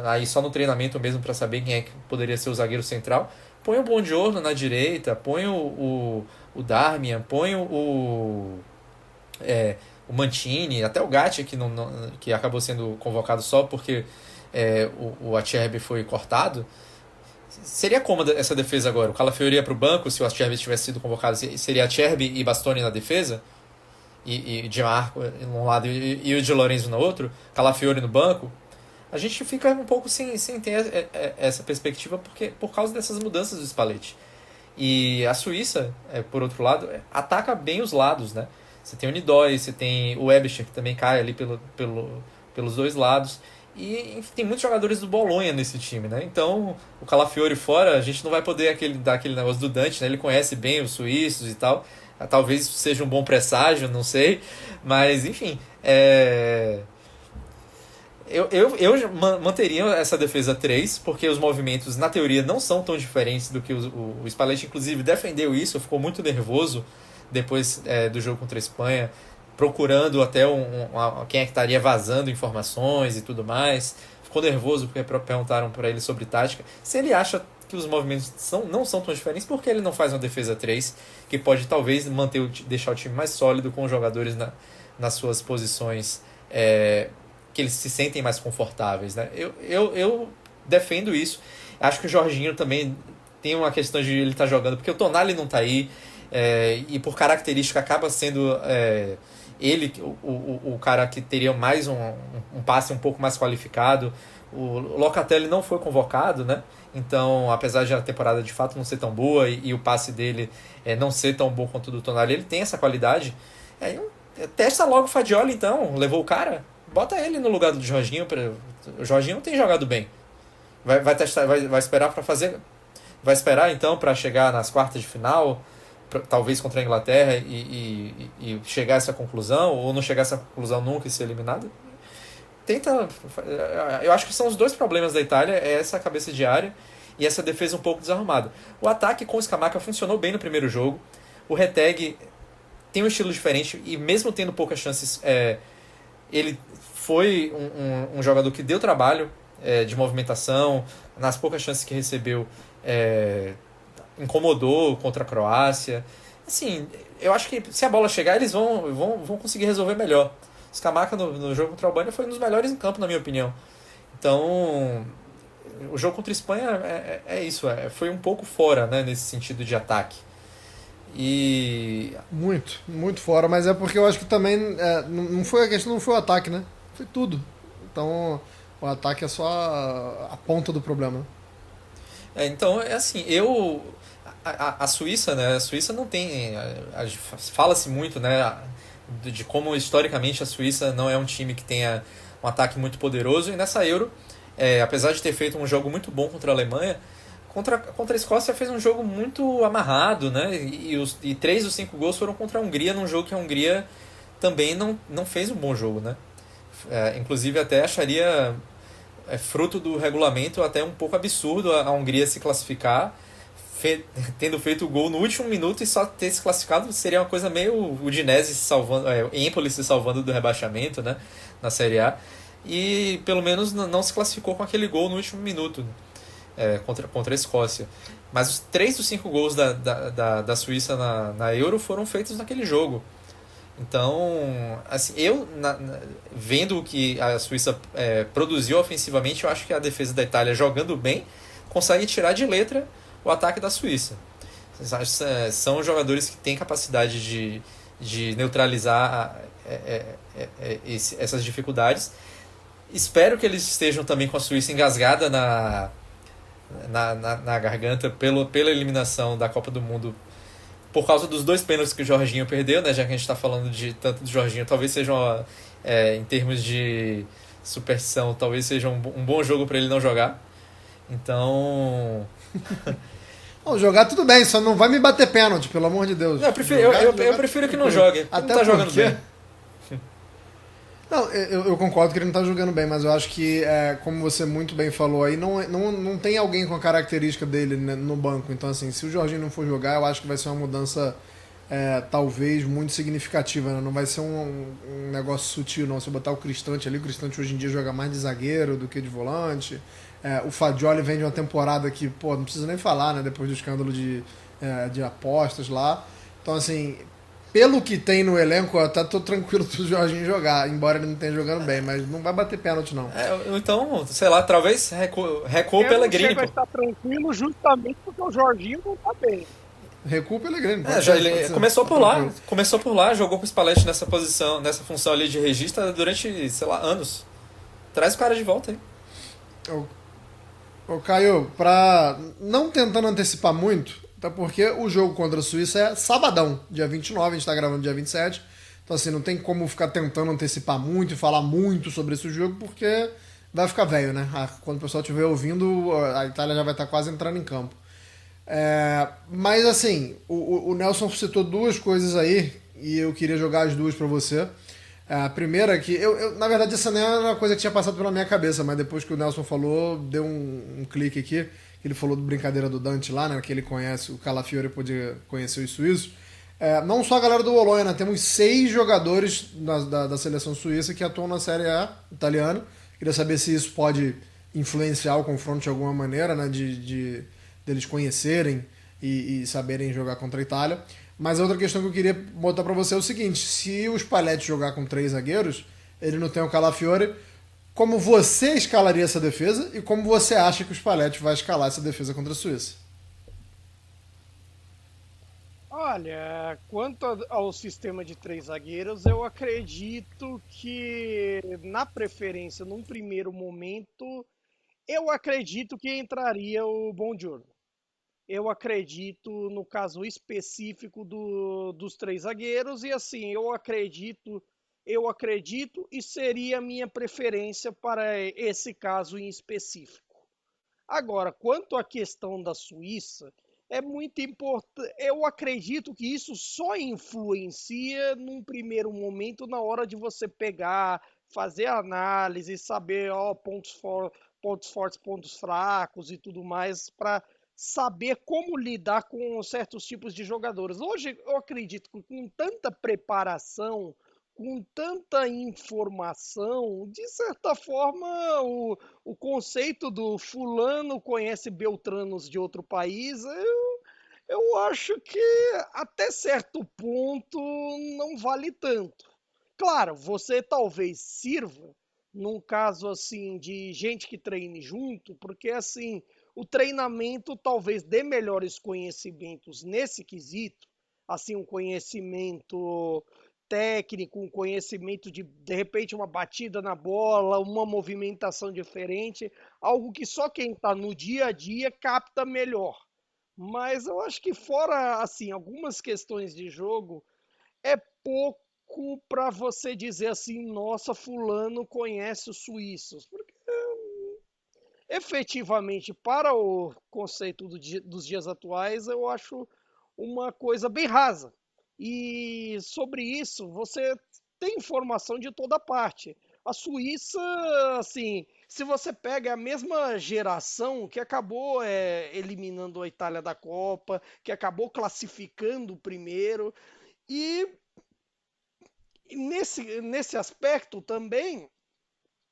aí só no treinamento mesmo para saber quem é que poderia ser o zagueiro central. Põe o Buongiorno na direita, põe o Darmian, põe o Mancini, até o Gatti, que acabou sendo convocado só porque o Acerbi foi cortado. Seria cômoda essa defesa agora. O Calafiori ia para o banco, se o Acerbi tivesse sido convocado, seria Acerbi e Bastoni na defesa? E Di Marco num lado e o Di Lorenzo no outro, Calafiori no banco. A gente fica um pouco sem ter essa perspectiva por causa dessas mudanças do Spalletti. E a Suíça, por outro lado, ataca bem os lados, né? Você tem o Nidói, você tem o Eberstein, que também cai ali pelos dois lados. E tem muitos jogadores do Bolonha nesse time, né? Então, o Calafiori fora, a gente não vai poder dar aquele negócio do Dante, né? Ele conhece bem os suíços e tal. Talvez seja um bom presságio, não sei. Mas, enfim, eu manteria essa defesa 3, porque os movimentos, na teoria, não são tão diferentes do que o Spalletti, inclusive, defendeu isso. Ficou muito nervoso depois do jogo contra a Espanha, procurando até quem é que estaria vazando informações e tudo mais. Ficou nervoso porque perguntaram para ele sobre tática. Se ele acha que os movimentos não são tão diferentes, por que ele não faz uma defesa 3, que pode talvez deixar o time mais sólido, com os jogadores nas suas posições que eles se sentem mais confortáveis, né? Eu defendo isso. Acho que o Jorginho também tem uma questão de ele estar jogando, porque o Tonali não está aí, e por característica acaba sendo ele o cara que teria mais um passe um pouco mais qualificado. O Locatelli não foi convocado, né? Então, apesar de a temporada de fato não ser tão boa e o passe dele não ser tão bom quanto o do Tonali, ele tem essa qualidade. Testa logo o Fagioli, então. Levou o cara, bota ele no lugar do Jorginho. O Jorginho não tem jogado bem. Vai testar, vai esperar para fazer. Vai esperar então para chegar nas quartas de final, talvez contra a Inglaterra e chegar a essa conclusão, ou não chegar a essa conclusão nunca e ser eliminado. Eu acho que são os dois problemas da Itália, é essa cabeça de área e essa defesa um pouco desarrumada. O ataque com o Scamacca funcionou bem no primeiro jogo. O Retegui tem um estilo diferente e mesmo tendo poucas chances, ele foi um jogador que deu trabalho de movimentação. Nas poucas chances que recebeu, incomodou contra a Croácia. Assim, eu acho que se a bola chegar, eles vão conseguir resolver melhor. O Scamacca no jogo contra a Albânia foi um dos melhores em campo, na minha opinião. Então, o jogo contra a Espanha é isso, foi um pouco fora, né, nesse sentido de ataque. E Muito, muito fora, mas é porque eu acho que também não foi a questão, não foi o ataque, né? Foi tudo. Então, o ataque é só a ponta do problema. Então, é assim, a Suíça, né? A Suíça não tem. Fala-se muito, né? De como historicamente a Suíça não é um time que tenha um ataque muito poderoso. E nessa Euro, apesar de ter feito um jogo muito bom contra a Alemanha, contra a Escócia fez um jogo muito amarrado, né? E 3 dos 5 gols foram contra a Hungria, num jogo que a Hungria também não fez um bom jogo, né? Inclusive até acharia fruto do regulamento até um pouco absurdo a Hungria se classificar tendo feito o gol no último minuto e só ter se classificado. Seria uma coisa meio Udinese se salvando, Empoli se salvando do rebaixamento, né, na Série A, e pelo menos não se classificou com aquele gol no último minuto contra a Escócia. Mas os 3 dos 5 gols da Suíça na Euro foram feitos naquele jogo. Então, assim, vendo o que a Suíça produziu ofensivamente, eu acho que a defesa da Itália, jogando bem, consegue tirar de letra o ataque da Suíça. São jogadores que têm capacidade de neutralizar essas dificuldades. Espero que eles estejam também com a Suíça engasgada na garganta pela eliminação da Copa do Mundo, por causa dos 2 pênaltis que o Jorginho perdeu, né? Já que a gente está falando tanto do Jorginho, talvez seja, em termos de superstição, talvez seja um bom jogo para ele não jogar. Então... Não, jogar tudo bem, só não vai me bater pênalti, pelo amor de Deus. Não, eu prefiro que não jogue, ele não tá jogando bem. Não, eu concordo que ele não tá jogando bem, mas eu acho que, como você muito bem falou aí, não tem alguém com a característica dele, né, no banco. Então, assim, se o Jorginho não for jogar, eu acho que vai ser uma mudança talvez muito significativa, né? Não vai ser um negócio sutil, não. Se eu botar o Cristante ali, o Cristante hoje em dia joga mais de zagueiro do que de volante. O Fagioli vem de uma temporada que, pô, não precisa nem falar, né? Depois do escândalo de apostas lá. Então, assim, pelo que tem no elenco, eu até tô tranquilo pro Jorginho jogar, embora ele não esteja jogando bem, mas não vai bater pênalti, não. Então, sei lá, talvez recua o Pellegrini. Ele vai estar tranquilo justamente porque o Jorginho não tá bem. Recua o Pellegrini. Ele começou por lá, jogou com o Spalletti nessa posição, nessa função ali de regista durante, sei lá, anos. Traz o cara de volta aí. Ô Caio, não tentando antecipar muito, até porque o jogo contra a Suíça é sabadão, dia 29, a gente tá gravando dia 27, então assim, não tem como ficar tentando antecipar muito e falar muito sobre esse jogo, porque vai ficar velho, né? Quando o pessoal estiver ouvindo, a Itália já vai estar quase entrando em campo. Mas assim, o Nelson citou 2 coisas aí, e eu queria jogar as 2 para você. A primeira é que, na verdade, essa não era uma coisa que tinha passado pela minha cabeça, mas depois que o Nelson falou, deu um clique aqui. Ele falou do brincadeira do Dante lá, né? Que ele conhece, o Calafiore podia conhecer os suíços. Não só a galera do Bolonha, né? Temos 6 jogadores da seleção suíça que atuam na Série A italiana. Queria saber se isso pode influenciar o confronto de alguma maneira, né? Deles conhecerem e saberem jogar contra a Itália. Mas a outra questão que eu queria botar pra você é o seguinte: se o Spalletti jogar com 3 zagueiros, ele não tem o Calafiore, como você escalaria essa defesa e como você acha que o Spalletti vai escalar essa defesa contra a Suíça? Olha, quanto ao sistema de 3 zagueiros, eu acredito que, na preferência, num primeiro momento, eu acredito que entraria o Buongiorno. Eu acredito no caso específico dos 3 zagueiros e assim, eu acredito e seria a minha preferência para esse caso em específico. Agora, quanto à questão da Suíça, é muito importante. Eu acredito que isso só influencia num primeiro momento na hora de você pegar, fazer análise, saber ó, pontos fortes, pontos fracos e tudo mais, para saber como lidar com certos tipos de jogadores. Hoje eu acredito que com tanta preparação, com tanta informação, de certa forma, o conceito do fulano conhece Beltranos de outro país, eu acho que até certo ponto não vale tanto. Claro, você talvez sirva num caso assim de gente que treine junto, porque assim, o treinamento talvez dê melhores conhecimentos nesse quesito, assim, um conhecimento técnico, um conhecimento de repente uma batida na bola, uma movimentação diferente, algo que só quem está no dia a dia capta melhor. Mas eu acho que fora assim algumas questões de jogo é pouco para você dizer assim, nossa, fulano conhece os suíços, porque efetivamente para o conceito dos dias atuais eu acho uma coisa bem rasa. E sobre isso você tem informação de toda parte. A Suíça, assim, se você pega a mesma geração que acabou eliminando a Itália da Copa, que acabou classificando o primeiro, e nesse aspecto também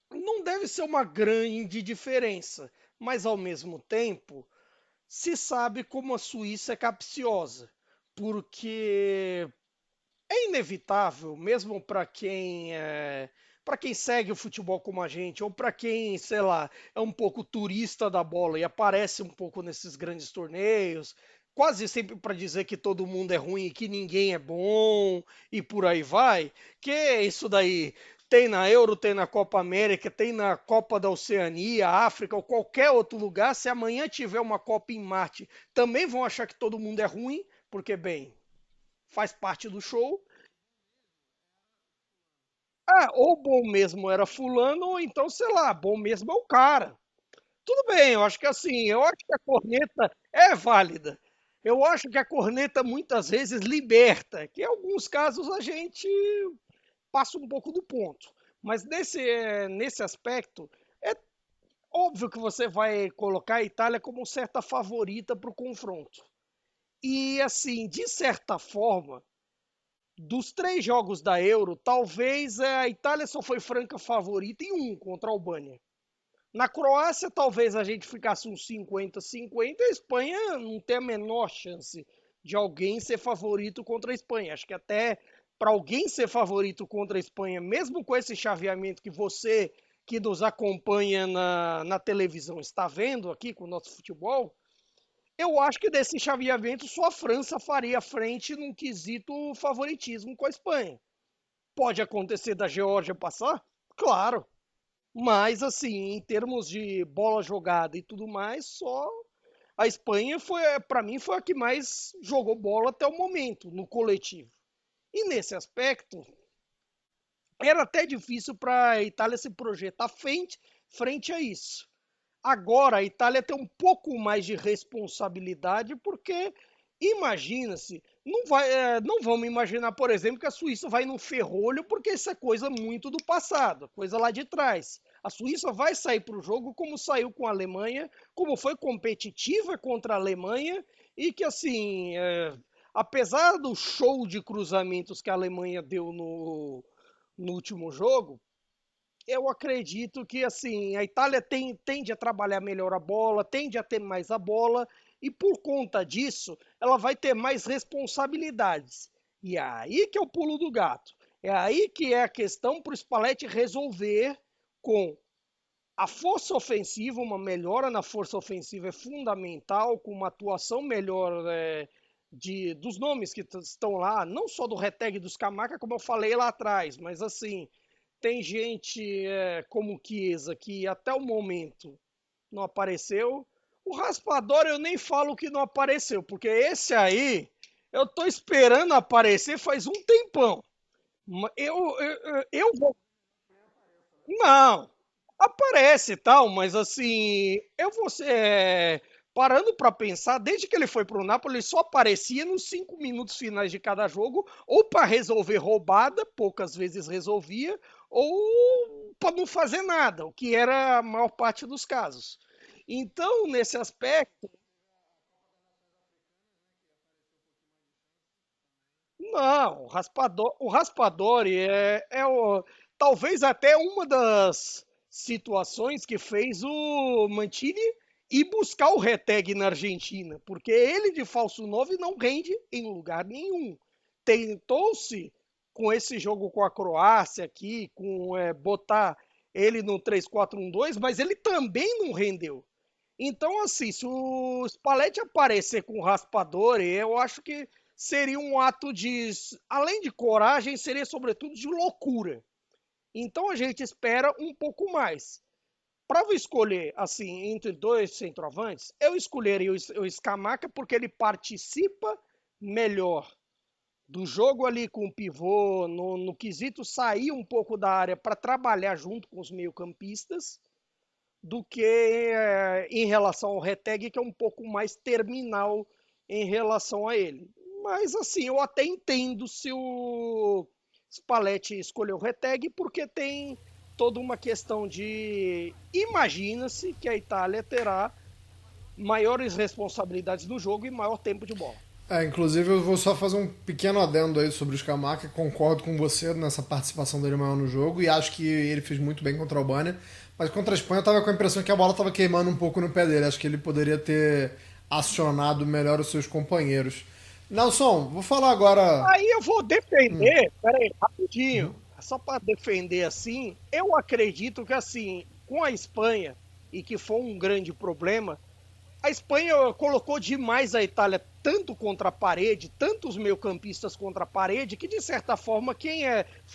não deve ser uma grande diferença, mas ao mesmo tempo se sabe como a Suíça é capciosa, porque é inevitável, mesmo para quem segue o futebol como a gente, ou para quem, sei lá, é um pouco turista da bola e aparece um pouco nesses grandes torneios, quase sempre para dizer que todo mundo é ruim e que ninguém é bom e por aí vai, que isso daí tem na Euro, tem na Copa América, tem na Copa da Oceania, África ou qualquer outro lugar. Se amanhã tiver uma Copa em Marte, também vão achar que todo mundo é ruim, porque, bem, faz parte do show. Ah, ou bom mesmo era fulano, ou então, sei lá, bom mesmo é o cara. Tudo bem, eu acho que assim, eu acho que a corneta é válida. Eu acho que a corneta muitas vezes liberta, que em alguns casos a gente passa um pouco do ponto. Mas nesse aspecto, é óbvio que você vai colocar a Itália como certa favorita para o confronto. E assim, de certa forma, dos 3 jogos da Euro, talvez a Itália só foi franca favorita em um, contra a Albânia. Na Croácia, talvez a gente ficasse uns 50-50. A Espanha não tem a menor chance de alguém ser favorito contra a Espanha. Acho que até para alguém ser favorito contra a Espanha, mesmo com esse chaveamento que você que nos acompanha na televisão está vendo aqui com o nosso futebol, eu acho que desse chaveamento só a França faria frente num quesito favoritismo com a Espanha. Pode acontecer da Geórgia passar? Claro. Mas, assim, em termos de bola jogada e tudo mais, só a Espanha foi, para mim, foi a que mais jogou bola até o momento, no coletivo. E nesse aspecto, era até difícil para a Itália se projetar frente a isso. Agora a Itália tem um pouco mais de responsabilidade, porque imagina-se, não vamos imaginar, por exemplo, que a Suíça vai num ferrolho, porque isso é coisa muito do passado, coisa lá de trás. A Suíça vai sair para o jogo como saiu com a Alemanha, como foi competitiva contra a Alemanha, e que assim, apesar do show de cruzamentos que a Alemanha deu no último jogo, eu acredito que assim a Itália tende a trabalhar melhor a bola, tende a ter mais a bola e por conta disso ela vai ter mais responsabilidades. E é aí que é o pulo do gato. É aí que é a questão para o Spalletti resolver com a força ofensiva, uma melhora na força ofensiva é fundamental, com uma atuação melhor dos nomes que estão lá, não só do Retegui e dos Scamacca, como eu falei lá atrás, mas assim, tem gente como Chiesa que até o momento não apareceu. O Raspador eu nem falo que não apareceu, porque esse aí eu tô esperando aparecer faz um tempão. Eu vou. Não, aparece e tal, mas assim, eu vou ser parando para pensar, desde que ele foi para o Napoli, ele só aparecia nos 5 minutos finais de cada jogo, ou para resolver roubada, poucas vezes resolvia, ou para não fazer nada, o que era a maior parte dos casos. Então, nesse aspecto, não, o Raspadori talvez até uma das situações que fez o Mancini ir buscar o Retegui na Argentina, porque ele de falso 9 não rende em lugar nenhum. Tentou-se com esse jogo com a Croácia aqui, botar ele no 3-4-1-2, mas ele também não rendeu. Então, assim, se o Spalletti aparecer com o Raspadori, eu acho que seria um ato de, além de coragem, seria sobretudo de loucura. Então a gente espera um pouco mais. Para eu escolher, assim, entre dois centroavantes, eu escolheria o Scamacca porque ele participa melhor do jogo ali com o pivô, no quesito sair um pouco da área para trabalhar junto com os meio-campistas, do que em relação ao Retegui, que é um pouco mais terminal em relação a ele. Mas assim, eu até entendo se o Spalletti escolheu o Retegui, porque tem toda uma questão de... Imagina-se que a Itália terá maiores responsabilidades no jogo e maior tempo de bola. Inclusive eu vou só fazer um pequeno adendo aí sobre o Scamacca, concordo com você nessa participação dele maior no jogo e acho que ele fez muito bem contra a Albânia, mas contra a Espanha eu tava com a impressão que a bola tava queimando um pouco no pé dele, acho que ele poderia ter acionado melhor os seus companheiros. Nelson, vou falar agora... Aí eu vou defender, peraí, rapidinho, só para defender assim, eu acredito que assim, com a Espanha, e que foi um grande problema, a Espanha colocou demais a Itália tanto contra a parede, tantos meio-campistas contra a parede, que de certa forma quem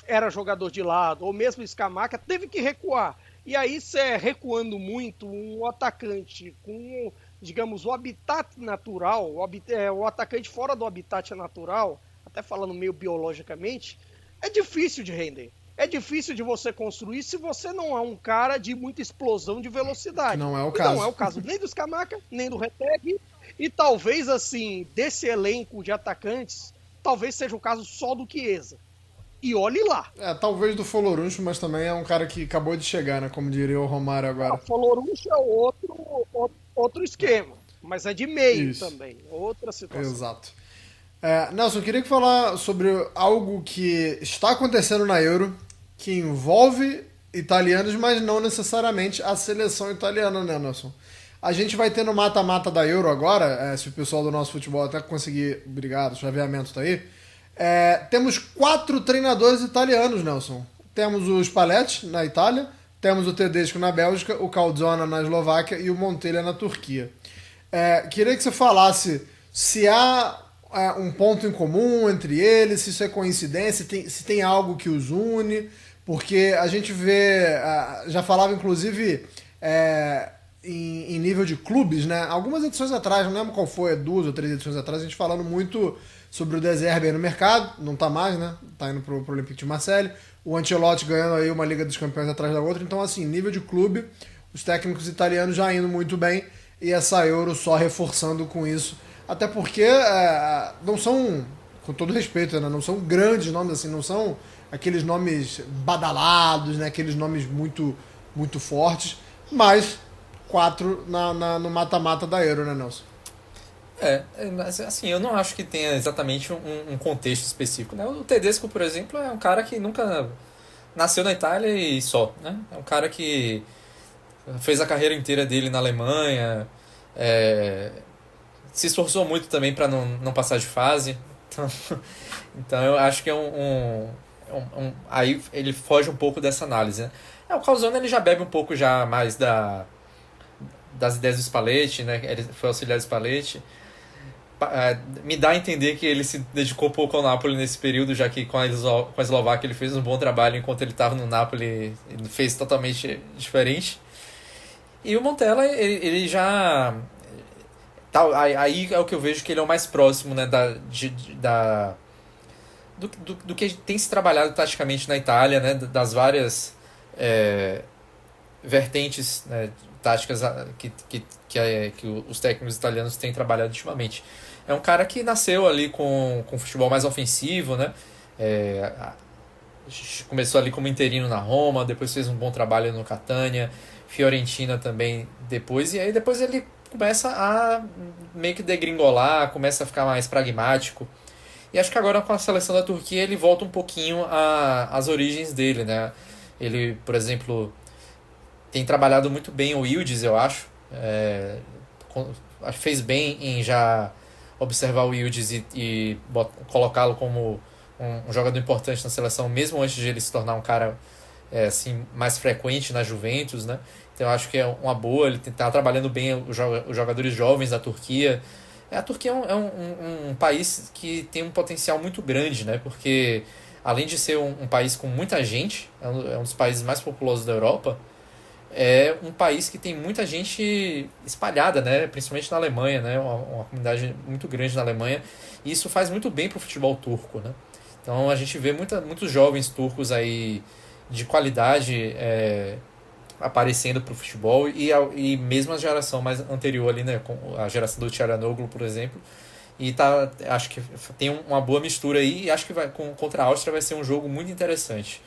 era jogador de lado, ou mesmo Scamacca, teve que recuar. E aí, recuando muito, um atacante com, digamos, o habitat natural, o atacante fora do habitat natural, até falando meio biologicamente, é difícil de render. É difícil de você construir se você não é um cara de muita explosão de velocidade. Não é o caso. Não é o caso nem do Scamacca, nem do Retegui. E talvez, assim, desse elenco de atacantes, talvez seja o caso só do Chiesa. E olhe lá. Talvez do Folorunsho, mas também é um cara que acabou de chegar, né? Como diria o Romário agora. O Folorunsho é outro esquema. Mas é de meio também. Outra situação. Exato. Nelson, eu queria falar sobre algo que está acontecendo na Euro, que envolve italianos, mas não necessariamente a seleção italiana, né, Nelson? A gente vai ter no mata-mata da Euro agora, se o pessoal do nosso futebol até conseguir... Obrigado, o chaveamento tá aí. Temos 4 treinadores italianos, Nelson. Temos o Spalletti, na Itália, temos o Tedesco na Bélgica, o Calzona na Eslováquia e o Montella na Turquia. Queria que você falasse se há um ponto em comum entre eles, se isso é coincidência, se tem algo que os une, porque a gente vê, já falava inclusive em nível de clubes, né? Algumas edições atrás, não lembro qual foi, 2 ou 3 edições atrás, a gente falando muito sobre o De Zerbi aí no mercado, não tá mais, né? Tá indo pro Olympique de Marseille, o Ancelotti ganhando aí uma Liga dos Campeões atrás da outra, então assim, nível de clube, os técnicos italianos já indo muito bem, e essa Euro só reforçando com isso. Até porque não são, com todo respeito, né, não são grandes nomes, assim, não são aqueles nomes badalados, né, aqueles nomes muito, muito fortes, mas 4 no mata-mata da Euro, né, Nelson? Mas assim, eu não acho que tenha exatamente um contexto específico, né? O Tedesco, por exemplo, é um cara que nunca nasceu na Itália e só, né? É um cara que fez a carreira inteira dele na Alemanha, se esforçou muito também para não passar de fase. Então eu acho que aí ele foge um pouco dessa análise, né? O Calzone ele já bebe um pouco já mais das ideias do Spalletti, né? Ele foi auxiliar do Spalletti. Me dá a entender que ele se dedicou pouco ao Napoli nesse período, já que com a Eslováquia ele fez um bom trabalho, enquanto ele estava no Napoli ele fez totalmente diferente. E o Montella, ele já... Aí é o que eu vejo que ele é o mais próximo, né, do que tem se trabalhado taticamente na Itália, né, das várias vertentes, né, táticas que os técnicos italianos têm trabalhado ultimamente. É um cara que nasceu ali com futebol mais ofensivo, né? Começou ali como interino na Roma, depois fez um bom trabalho no Catania, Fiorentina também depois, e aí depois ele começa a meio que degringolar, começa a ficar mais pragmático. E acho que agora com a seleção da Turquia ele volta um pouquinho às origens dele, né? Ele, por exemplo, tem trabalhado muito bem o Yildiz, eu acho. Fez bem em já observar o Yildiz e colocá-lo como um jogador importante na seleção, mesmo antes de ele se tornar um cara assim, mais frequente na Juventus, né? Então eu acho que é uma boa, ele está trabalhando bem os jogadores jovens da Turquia. A Turquia é um país que tem um potencial muito grande, né? Porque além de ser um país com muita gente, é um dos países mais populosos da Europa, é um país que tem muita gente espalhada, né? Principalmente na Alemanha, né? Uma comunidade muito grande na Alemanha, e isso faz muito bem para o futebol turco, né? Então a gente vê muitos jovens turcos aí de qualidade aparecendo para o futebol, e mesmo a geração mais anterior ali, né? A geração do Çalhanoğlu, por exemplo. E acho que tem uma boa mistura aí, e acho que contra a Áustria vai ser um jogo muito interessante,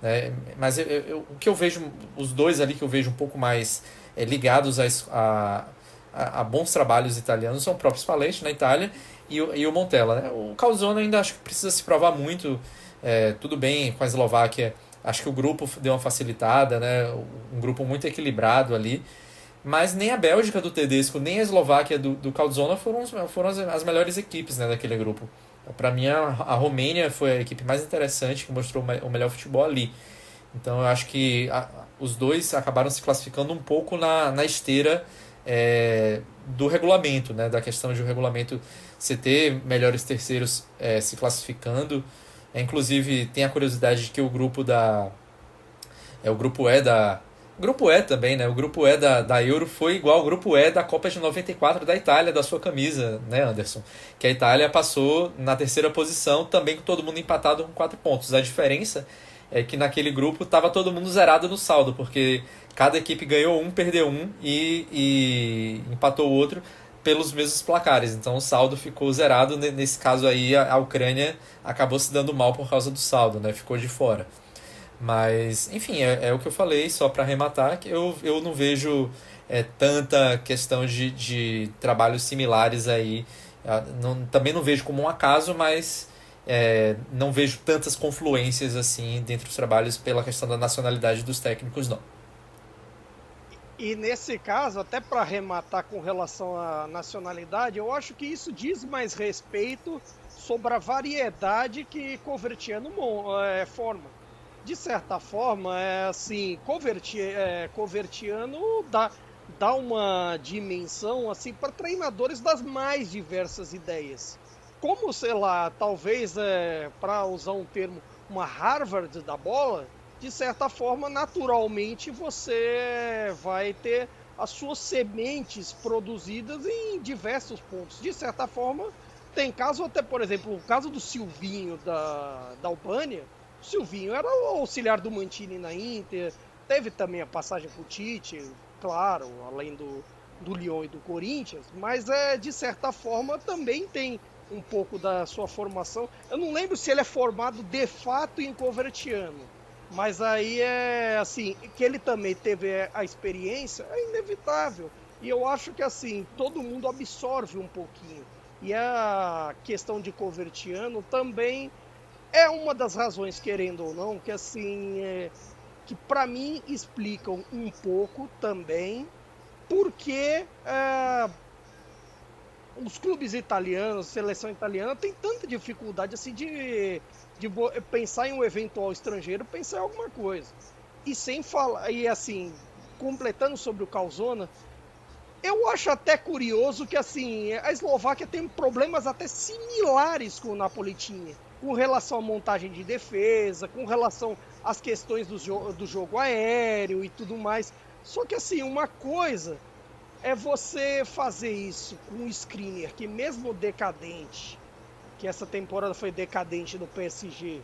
né? Mas o que eu vejo, os dois ali que eu vejo um pouco mais ligados a bons trabalhos italianos são o próprio Spalletti na Itália e o Montella, né? O Calzona ainda acho que precisa se provar muito. Tudo bem com a Eslováquia, acho que o grupo deu uma facilitada, né? Um grupo muito equilibrado ali, mas nem a Bélgica do Tedesco, nem a Eslováquia do Calzona foram as melhores equipes, né, daquele grupo. Para mim, a Romênia foi a equipe mais interessante, que mostrou o melhor futebol ali. Então eu acho que os dois acabaram se classificando um pouco na esteira do regulamento, né? Da questão de o regulamento você ter melhores terceiros se classificando. Inclusive tem a curiosidade de que o grupo o grupo E também, né? O grupo E da Euro foi igual ao grupo E da Copa de 94 da Itália, da sua camisa, né, Anderson? Que a Itália passou na terceira posição, também com todo mundo empatado com 4 pontos. A diferença é que naquele grupo estava todo mundo zerado no saldo, porque cada equipe ganhou um, perdeu um e empatou o outro pelos mesmos placares. Então o saldo ficou zerado. Nesse caso aí, a Ucrânia acabou se dando mal por causa do saldo, né? Ficou de fora. Mas, enfim, é o que eu falei, só para arrematar, que eu não vejo tanta questão de trabalhos similares aí. Também não vejo como um acaso, mas não vejo tantas confluências assim dentro dos trabalhos pela questão da nacionalidade dos técnicos, não. E nesse caso, até para arrematar com relação à nacionalidade, eu acho que isso diz mais respeito sobre a variedade que Coverciano forma. De certa forma, assim, Coverciano dá uma dimensão assim para treinadores das mais diversas ideias. Como, sei lá, talvez, para usar um termo, uma Harvard da bola, de certa forma, naturalmente, você vai ter as suas sementes produzidas em diversos pontos. De certa forma, tem caso até, por exemplo, o caso do Silvinho da Albânia. O Silvinho era o auxiliar do Mancini na Inter, teve também a passagem por Tite, claro, além do Lyon e do Corinthians, mas de certa forma também tem um pouco da sua formação. Eu não lembro se ele é formado de fato em Coverciano, mas aí assim, que ele também teve a experiência, é inevitável. E eu acho que assim, todo mundo absorve um pouquinho. E a questão de Coverciano também é uma das razões, querendo ou não, que assim, que para mim explicam um pouco também porque os clubes italianos, seleção italiana, tem tanta dificuldade assim de pensar em um eventual estrangeiro, pensar em alguma coisa. E sem falar, e assim, completando sobre o Calzona, eu acho até curioso que assim, a Eslováquia tem problemas até similares com o Napoli tinha, com relação à montagem de defesa, com relação às questões do jogo aéreo e tudo mais. Só que assim, uma coisa é você fazer isso com um Skriniar, que mesmo decadente, que essa temporada foi decadente no PSG,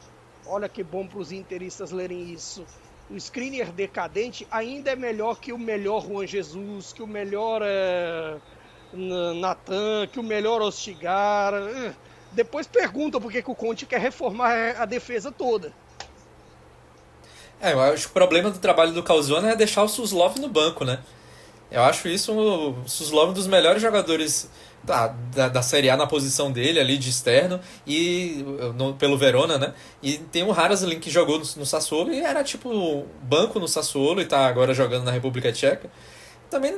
olha que bom para os interistas lerem isso, o Skriniar decadente ainda é melhor que o melhor Juan Jesus, que o melhor Natan, que o melhor Ostigar. Depois pergunta por que o Conte quer reformar a defesa toda. Eu acho que o problema do trabalho do Calzona é deixar o Suslov no banco, né? Eu acho isso o Suslov um dos melhores jogadores da Série A na posição dele, ali de externo, e pelo Verona, né? E tem o Haraslin que jogou no Sassuolo e era tipo banco no Sassuolo e tá agora jogando na República Tcheca. Também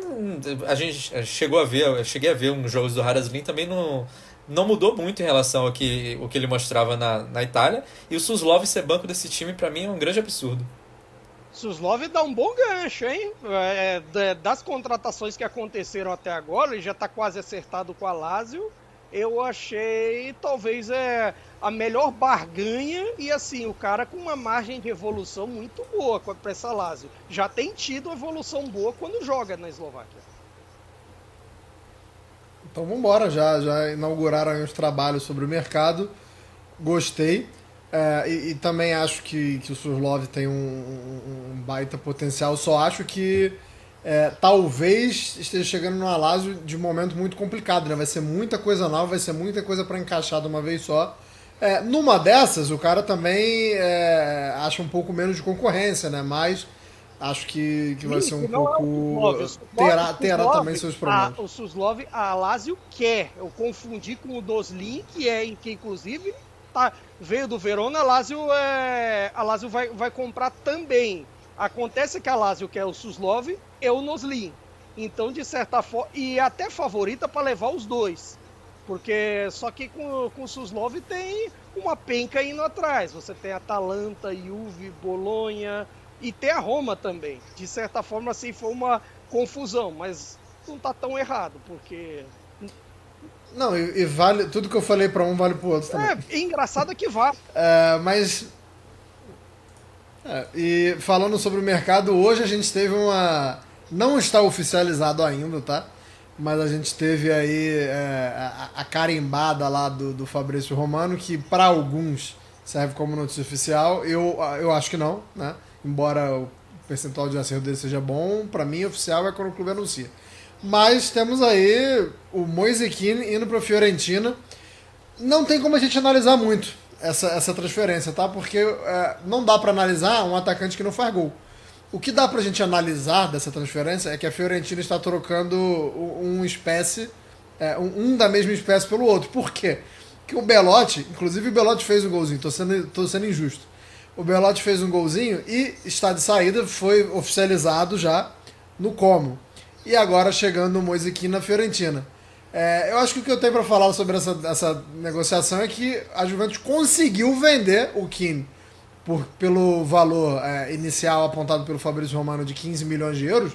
a gente cheguei a ver uns jogos do Haraslin, também não mudou muito em relação ao que ele mostrava na Itália. E o Suslov ser banco desse time, pra mim, é um grande absurdo. Suslov dá um bom gancho, hein? Das contratações que aconteceram até agora, ele já está quase acertado com a Lazio. Eu achei talvez a melhor barganha e assim, o cara com uma margem de evolução muito boa para essa Lazio. Já tem tido evolução boa quando joga na Eslováquia. Então vamos embora, já inauguraram os trabalhos sobre o mercado. Gostei. E também acho que o Suslov tem um baita potencial. Só acho que talvez esteja chegando no Lazio de um momento muito complicado, né? Vai ser muita coisa nova, vai ser muita coisa para encaixar de uma vez só. Numa dessas, o cara também acha um pouco menos de concorrência, né? Mas acho que vai ser um pouco... terá também seus problemas. O Suslov, a Lazio quer. Eu confundi com o Doslin, que inclusive... veio do Verona, a Lazio vai comprar também. Acontece que a Lazio quer o Suslov e o Noslin. Então, de certa forma, e até favorita para levar os dois. Porque só que com o Suslov tem uma penca indo atrás. Você tem Atalanta, Juve, Bolonha e tem a Roma também. De certa forma, assim, foi uma confusão, mas não tá tão errado, porque... Não, e vale, tudo que eu falei pra um vale pro outro também. Engraçado que vá. Mas... e falando sobre o mercado, hoje a gente teve uma... Não está oficializado ainda, tá? Mas a gente teve aí a carimbada lá do Fabrício Romano, que para alguns serve como notícia oficial. Eu acho que não, né? Embora o percentual de acerto dele seja bom, para mim oficial é quando o clube anuncia. Mas temos aí o Moise Kean indo para a Fiorentina. Não tem como a gente analisar muito essa transferência, tá? Porque não dá para analisar um atacante que não faz gol. O que dá pra gente analisar dessa transferência é que a Fiorentina está trocando um da mesma espécie pelo outro. Por quê? Porque o Belotti, inclusive o Belotti fez um golzinho, tô sendo injusto. O Belotti fez um golzinho e está de saída, foi oficializado já no Como. E agora chegando o Moise Kean na Fiorentina. Eu acho que o que eu tenho para falar sobre essa negociação é que a Juventus conseguiu vender o Kean pelo valor inicial apontado pelo Fabrício Romano de 15 milhões de euros,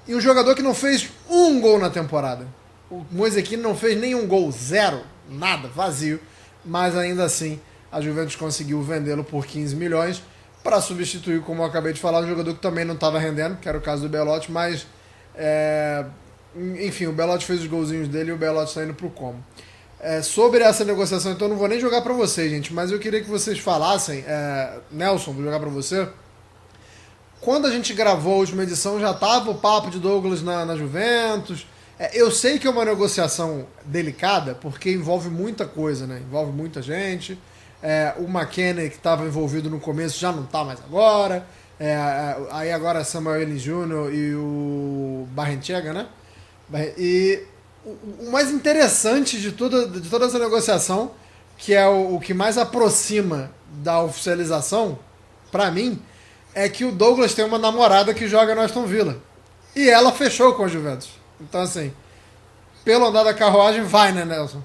e um jogador que não fez um gol na temporada. O Moise Kean não fez nenhum gol, zero, nada, vazio, mas ainda assim a Juventus conseguiu vendê-lo por 15 milhões para substituir, como eu acabei de falar, um jogador que também não estava rendendo, que era o caso do Belotti, mas enfim, o Belotti fez os golzinhos dele e o Belotti está indo para o Como. Sobre essa negociação, então eu não vou nem jogar para vocês, gente, mas eu queria que vocês falassem, Nelson, vou jogar para você. Quando a gente gravou a última edição, já tava o papo de Douglas na Juventus. Eu sei que é uma negociação delicada, porque envolve muita coisa, né? Envolve muita gente. O McKennie, que estava envolvido no começo, já não está mais agora. Aí agora Samuel Elis Jr. e o Barrenchega, né? E o mais interessante de toda essa negociação, que é o que mais aproxima da oficialização, pra mim, é que o Douglas tem uma namorada que joga no Aston Villa. E ela fechou com a Juventus. Então, assim, pelo andar da carruagem, vai, né, Nelson?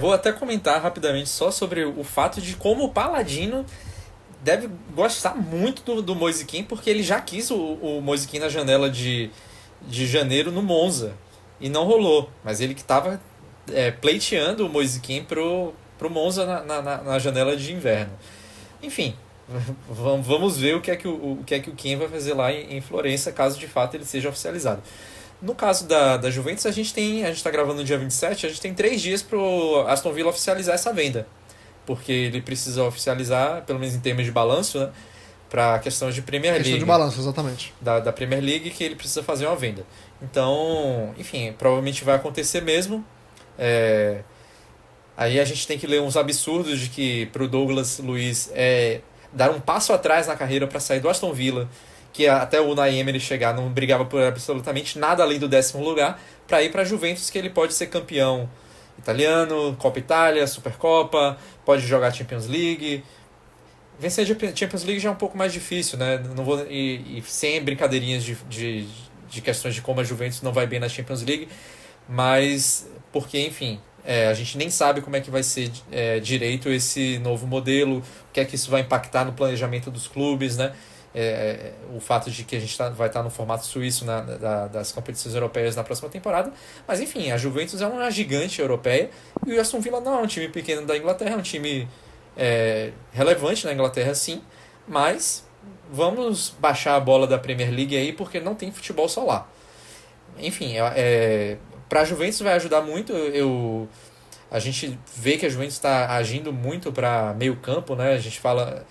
Vou até comentar rapidamente só sobre o fato de como o Paladino deve gostar muito do Moise Kean, porque ele já quis o Moise Kean na janela de janeiro no Monza. E não rolou, mas ele que estava pleiteando o Moise Kean pro Monza na janela de inverno. Enfim, vamos ver o que é que o Kean vai fazer lá em Florença, caso de fato ele seja oficializado. No caso da Juventus, a gente está gravando no dia 27, a gente tem 3 dias pro Aston Villa oficializar essa venda. Porque ele precisa oficializar, pelo menos em termos de balanço, né? para a questão de Premier League. Questão de balanço, exatamente. Da Premier League, que ele precisa fazer uma venda. Então, enfim, provavelmente vai acontecer mesmo. Aí a gente tem que ler uns absurdos de que pro Douglas Luiz dar um passo atrás na carreira para sair do Aston Villa, que até o Unai Emery chegar não brigava por absolutamente nada além do 10º lugar, para ir para a Juventus, que ele pode ser campeão italiano, Copa Itália, Supercopa, pode jogar Champions League. Vencer a Champions League já é um pouco mais difícil, né? Não vou, e sem brincadeirinhas de questões de como a Juventus não vai bem na Champions League, mas porque, enfim, a gente nem sabe como é que vai ser direito esse novo modelo, o que é que isso vai impactar no planejamento dos clubes, né? O fato de que a gente vai estar no formato suíço das competições europeias na próxima temporada, mas enfim, a Juventus é uma gigante europeia e o Aston Villa não é um time pequeno da Inglaterra, é um time relevante na Inglaterra, sim, mas vamos baixar a bola da Premier League aí, porque não tem futebol só lá. Enfim, para a Juventus vai ajudar muito. A gente vê que a Juventus está agindo muito para meio campo, né? A gente fala,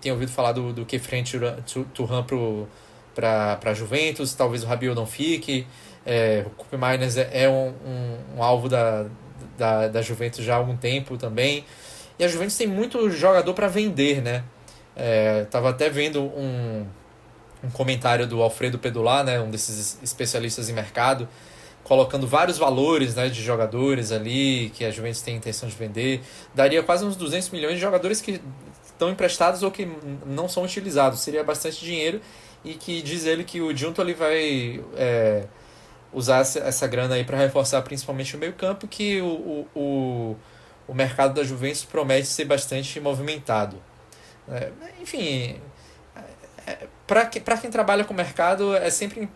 tem ouvido falar do Kefren Turan para a Juventus, talvez o Rabiot não fique. O Koopmeiners é um alvo da Juventus já há algum tempo também. E a Juventus tem muito jogador para vender, né? Tava até vendo um comentário do Alfredo Pedulá, né, um desses especialistas em mercado, colocando vários valores, né, de jogadores ali que a Juventus tem intenção de vender. Daria quase uns 200 milhões de jogadores que estão emprestados ou que não são utilizados. Seria bastante dinheiro, e que diz ele que o Junto ali vai usar essa grana aí para reforçar principalmente o meio campo, que o mercado da Juventus promete ser bastante movimentado. Enfim, para quem trabalha com o mercado é sempre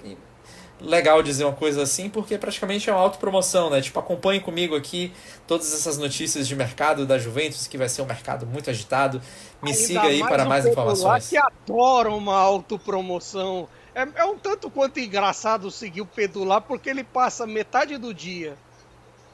legal dizer uma coisa assim, porque praticamente é uma autopromoção, né? Tipo, acompanhe comigo aqui todas essas notícias de mercado da Juventus, que vai ser um mercado muito agitado. Me siga aí para mais informações. Que adoram uma autopromoção. É um tanto quanto engraçado seguir o Pedulá, porque ele passa metade do dia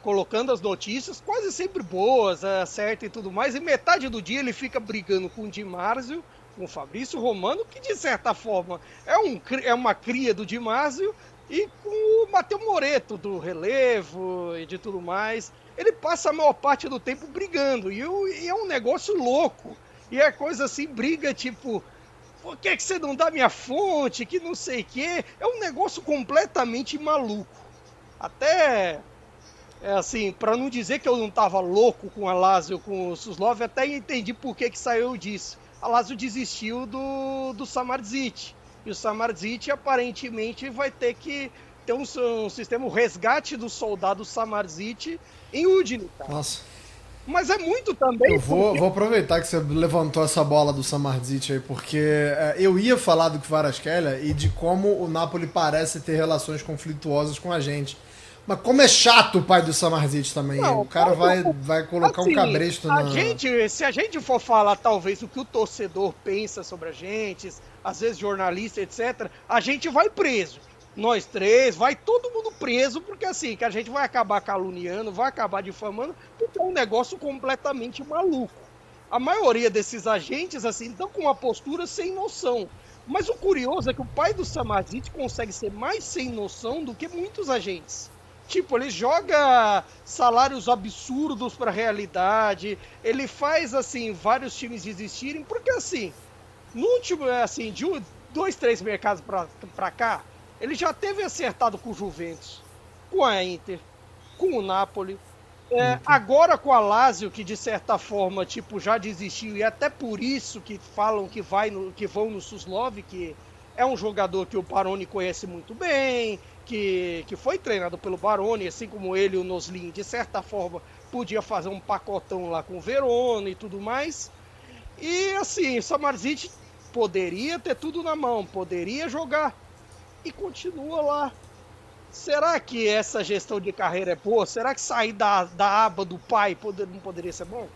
colocando as notícias, quase sempre boas, certo e tudo mais, e metade do dia ele fica brigando com o Di Marzio, com o Fabrício Romano, que de certa forma é uma cria do Di Marzio, e com o Matteo Moretto do Relevo e de tudo mais. Ele passa a maior parte do tempo brigando, e é um negócio louco, e é coisa assim, briga tipo, por que você não dá minha fonte, que não sei o quê, é um negócio completamente maluco. Até... assim, para não dizer que eu não tava louco com a Lazio, com o Suslov, até entendi por que saiu disso. A Lazio desistiu do Samardzic. E o Samardzic aparentemente vai ter que ter um sistema, o resgate do soldado Samardzic em Udine. Nossa. Mas é muito também... Eu vou aproveitar que você levantou essa bola do Samardzic aí, porque eu ia falar do Kvaratskhelia e de como o Napoli parece ter relações conflituosas com a gente. Mas como é chato o pai do Samardzic também. Não, o cara vai colocar assim, um cabresto na... Se a gente for falar, talvez, o que o torcedor pensa sobre a gente, às vezes jornalista, etc., a gente vai preso. Nós três, vai todo mundo preso, porque assim, que a gente vai acabar caluniando, vai acabar difamando, porque é um negócio completamente maluco. A maioria desses agentes, assim, estão com uma postura sem noção. Mas o curioso é que o pai do Samardzic consegue ser mais sem noção do que muitos agentes. Tipo, ele joga salários absurdos para a realidade, ele faz, assim, vários times desistirem, porque, assim, no último, assim, de 2, 3 mercados para cá, ele já teve acertado com o Juventus, com a Inter, com o Napoli, agora com a Lazio, que de certa forma, tipo, já desistiu, e até por isso que falam que vão no Suslov, que é um jogador que o Baroni conhece muito bem, que foi treinado pelo Baroni, assim como ele, o Noslin, de certa forma, podia fazer um pacotão lá com o Verona e tudo mais. E assim, o Samardzic poderia ter tudo na mão, poderia jogar, e continua lá. Será que essa gestão de carreira é boa? Será que sair da aba do pai não poderia ser bom?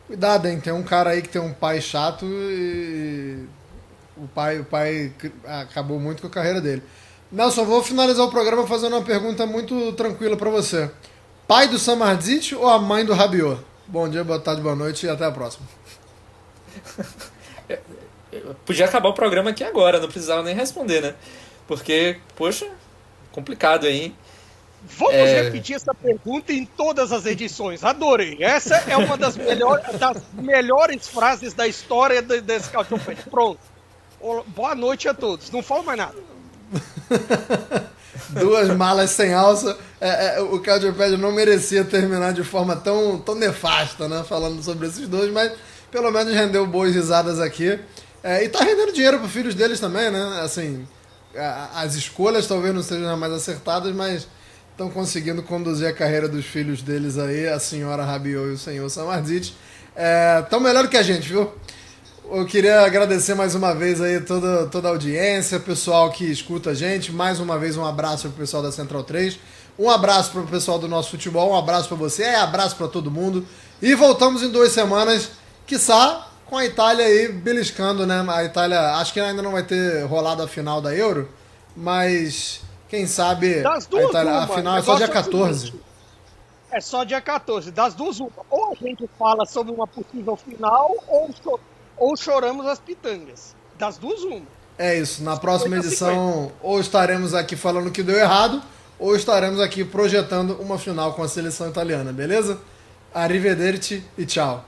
Cuidado, hein? Tem um cara aí que tem um pai chato e o pai acabou muito com a carreira dele. Nelson, vou finalizar o programa fazendo uma pergunta muito tranquila para você. Pai do Samardzic ou a mãe do Rabiot? Bom dia, boa tarde, boa noite e até a próxima. Podia acabar o programa aqui agora, não precisava nem responder, né? Porque, poxa, complicado aí, hein? Vamos repetir essa pergunta em todas as edições. Adorei. Essa é uma das melhores frases da história desse Cautiopédia. Pronto. Boa noite a todos. Não falo mais nada. Duas malas sem alça. O Cautiopédia não merecia terminar de forma tão nefasta, né? Falando sobre esses dois, mas pelo menos rendeu boas risadas aqui. E tá rendendo dinheiro para filhos deles também, né? Assim, as escolhas talvez não sejam as mais acertadas, mas estão conseguindo conduzir a carreira dos filhos deles aí, a senhora Rabiot e o senhor Samardit. Tão melhor que a gente, viu? Eu queria agradecer mais uma vez aí toda a audiência, pessoal que escuta a gente. Mais uma vez um abraço pro pessoal da Central 3. Um abraço pro pessoal do Nosso Futebol, um abraço para você, abraço para todo mundo. E voltamos em 2 semanas, quiçá com a Itália aí beliscando, né? A Itália, acho que ainda não vai ter rolado a final da Euro, mas quem sabe das duas, a Itália, a final é só dia 14. É só dia 14, das duas uma. Ou a gente fala sobre uma possível final, ou choramos as pitangas. Das duas uma. É isso, na próxima edição ou estaremos aqui falando que deu errado, ou estaremos aqui projetando uma final com a seleção italiana, beleza? Arrivederci e tchau.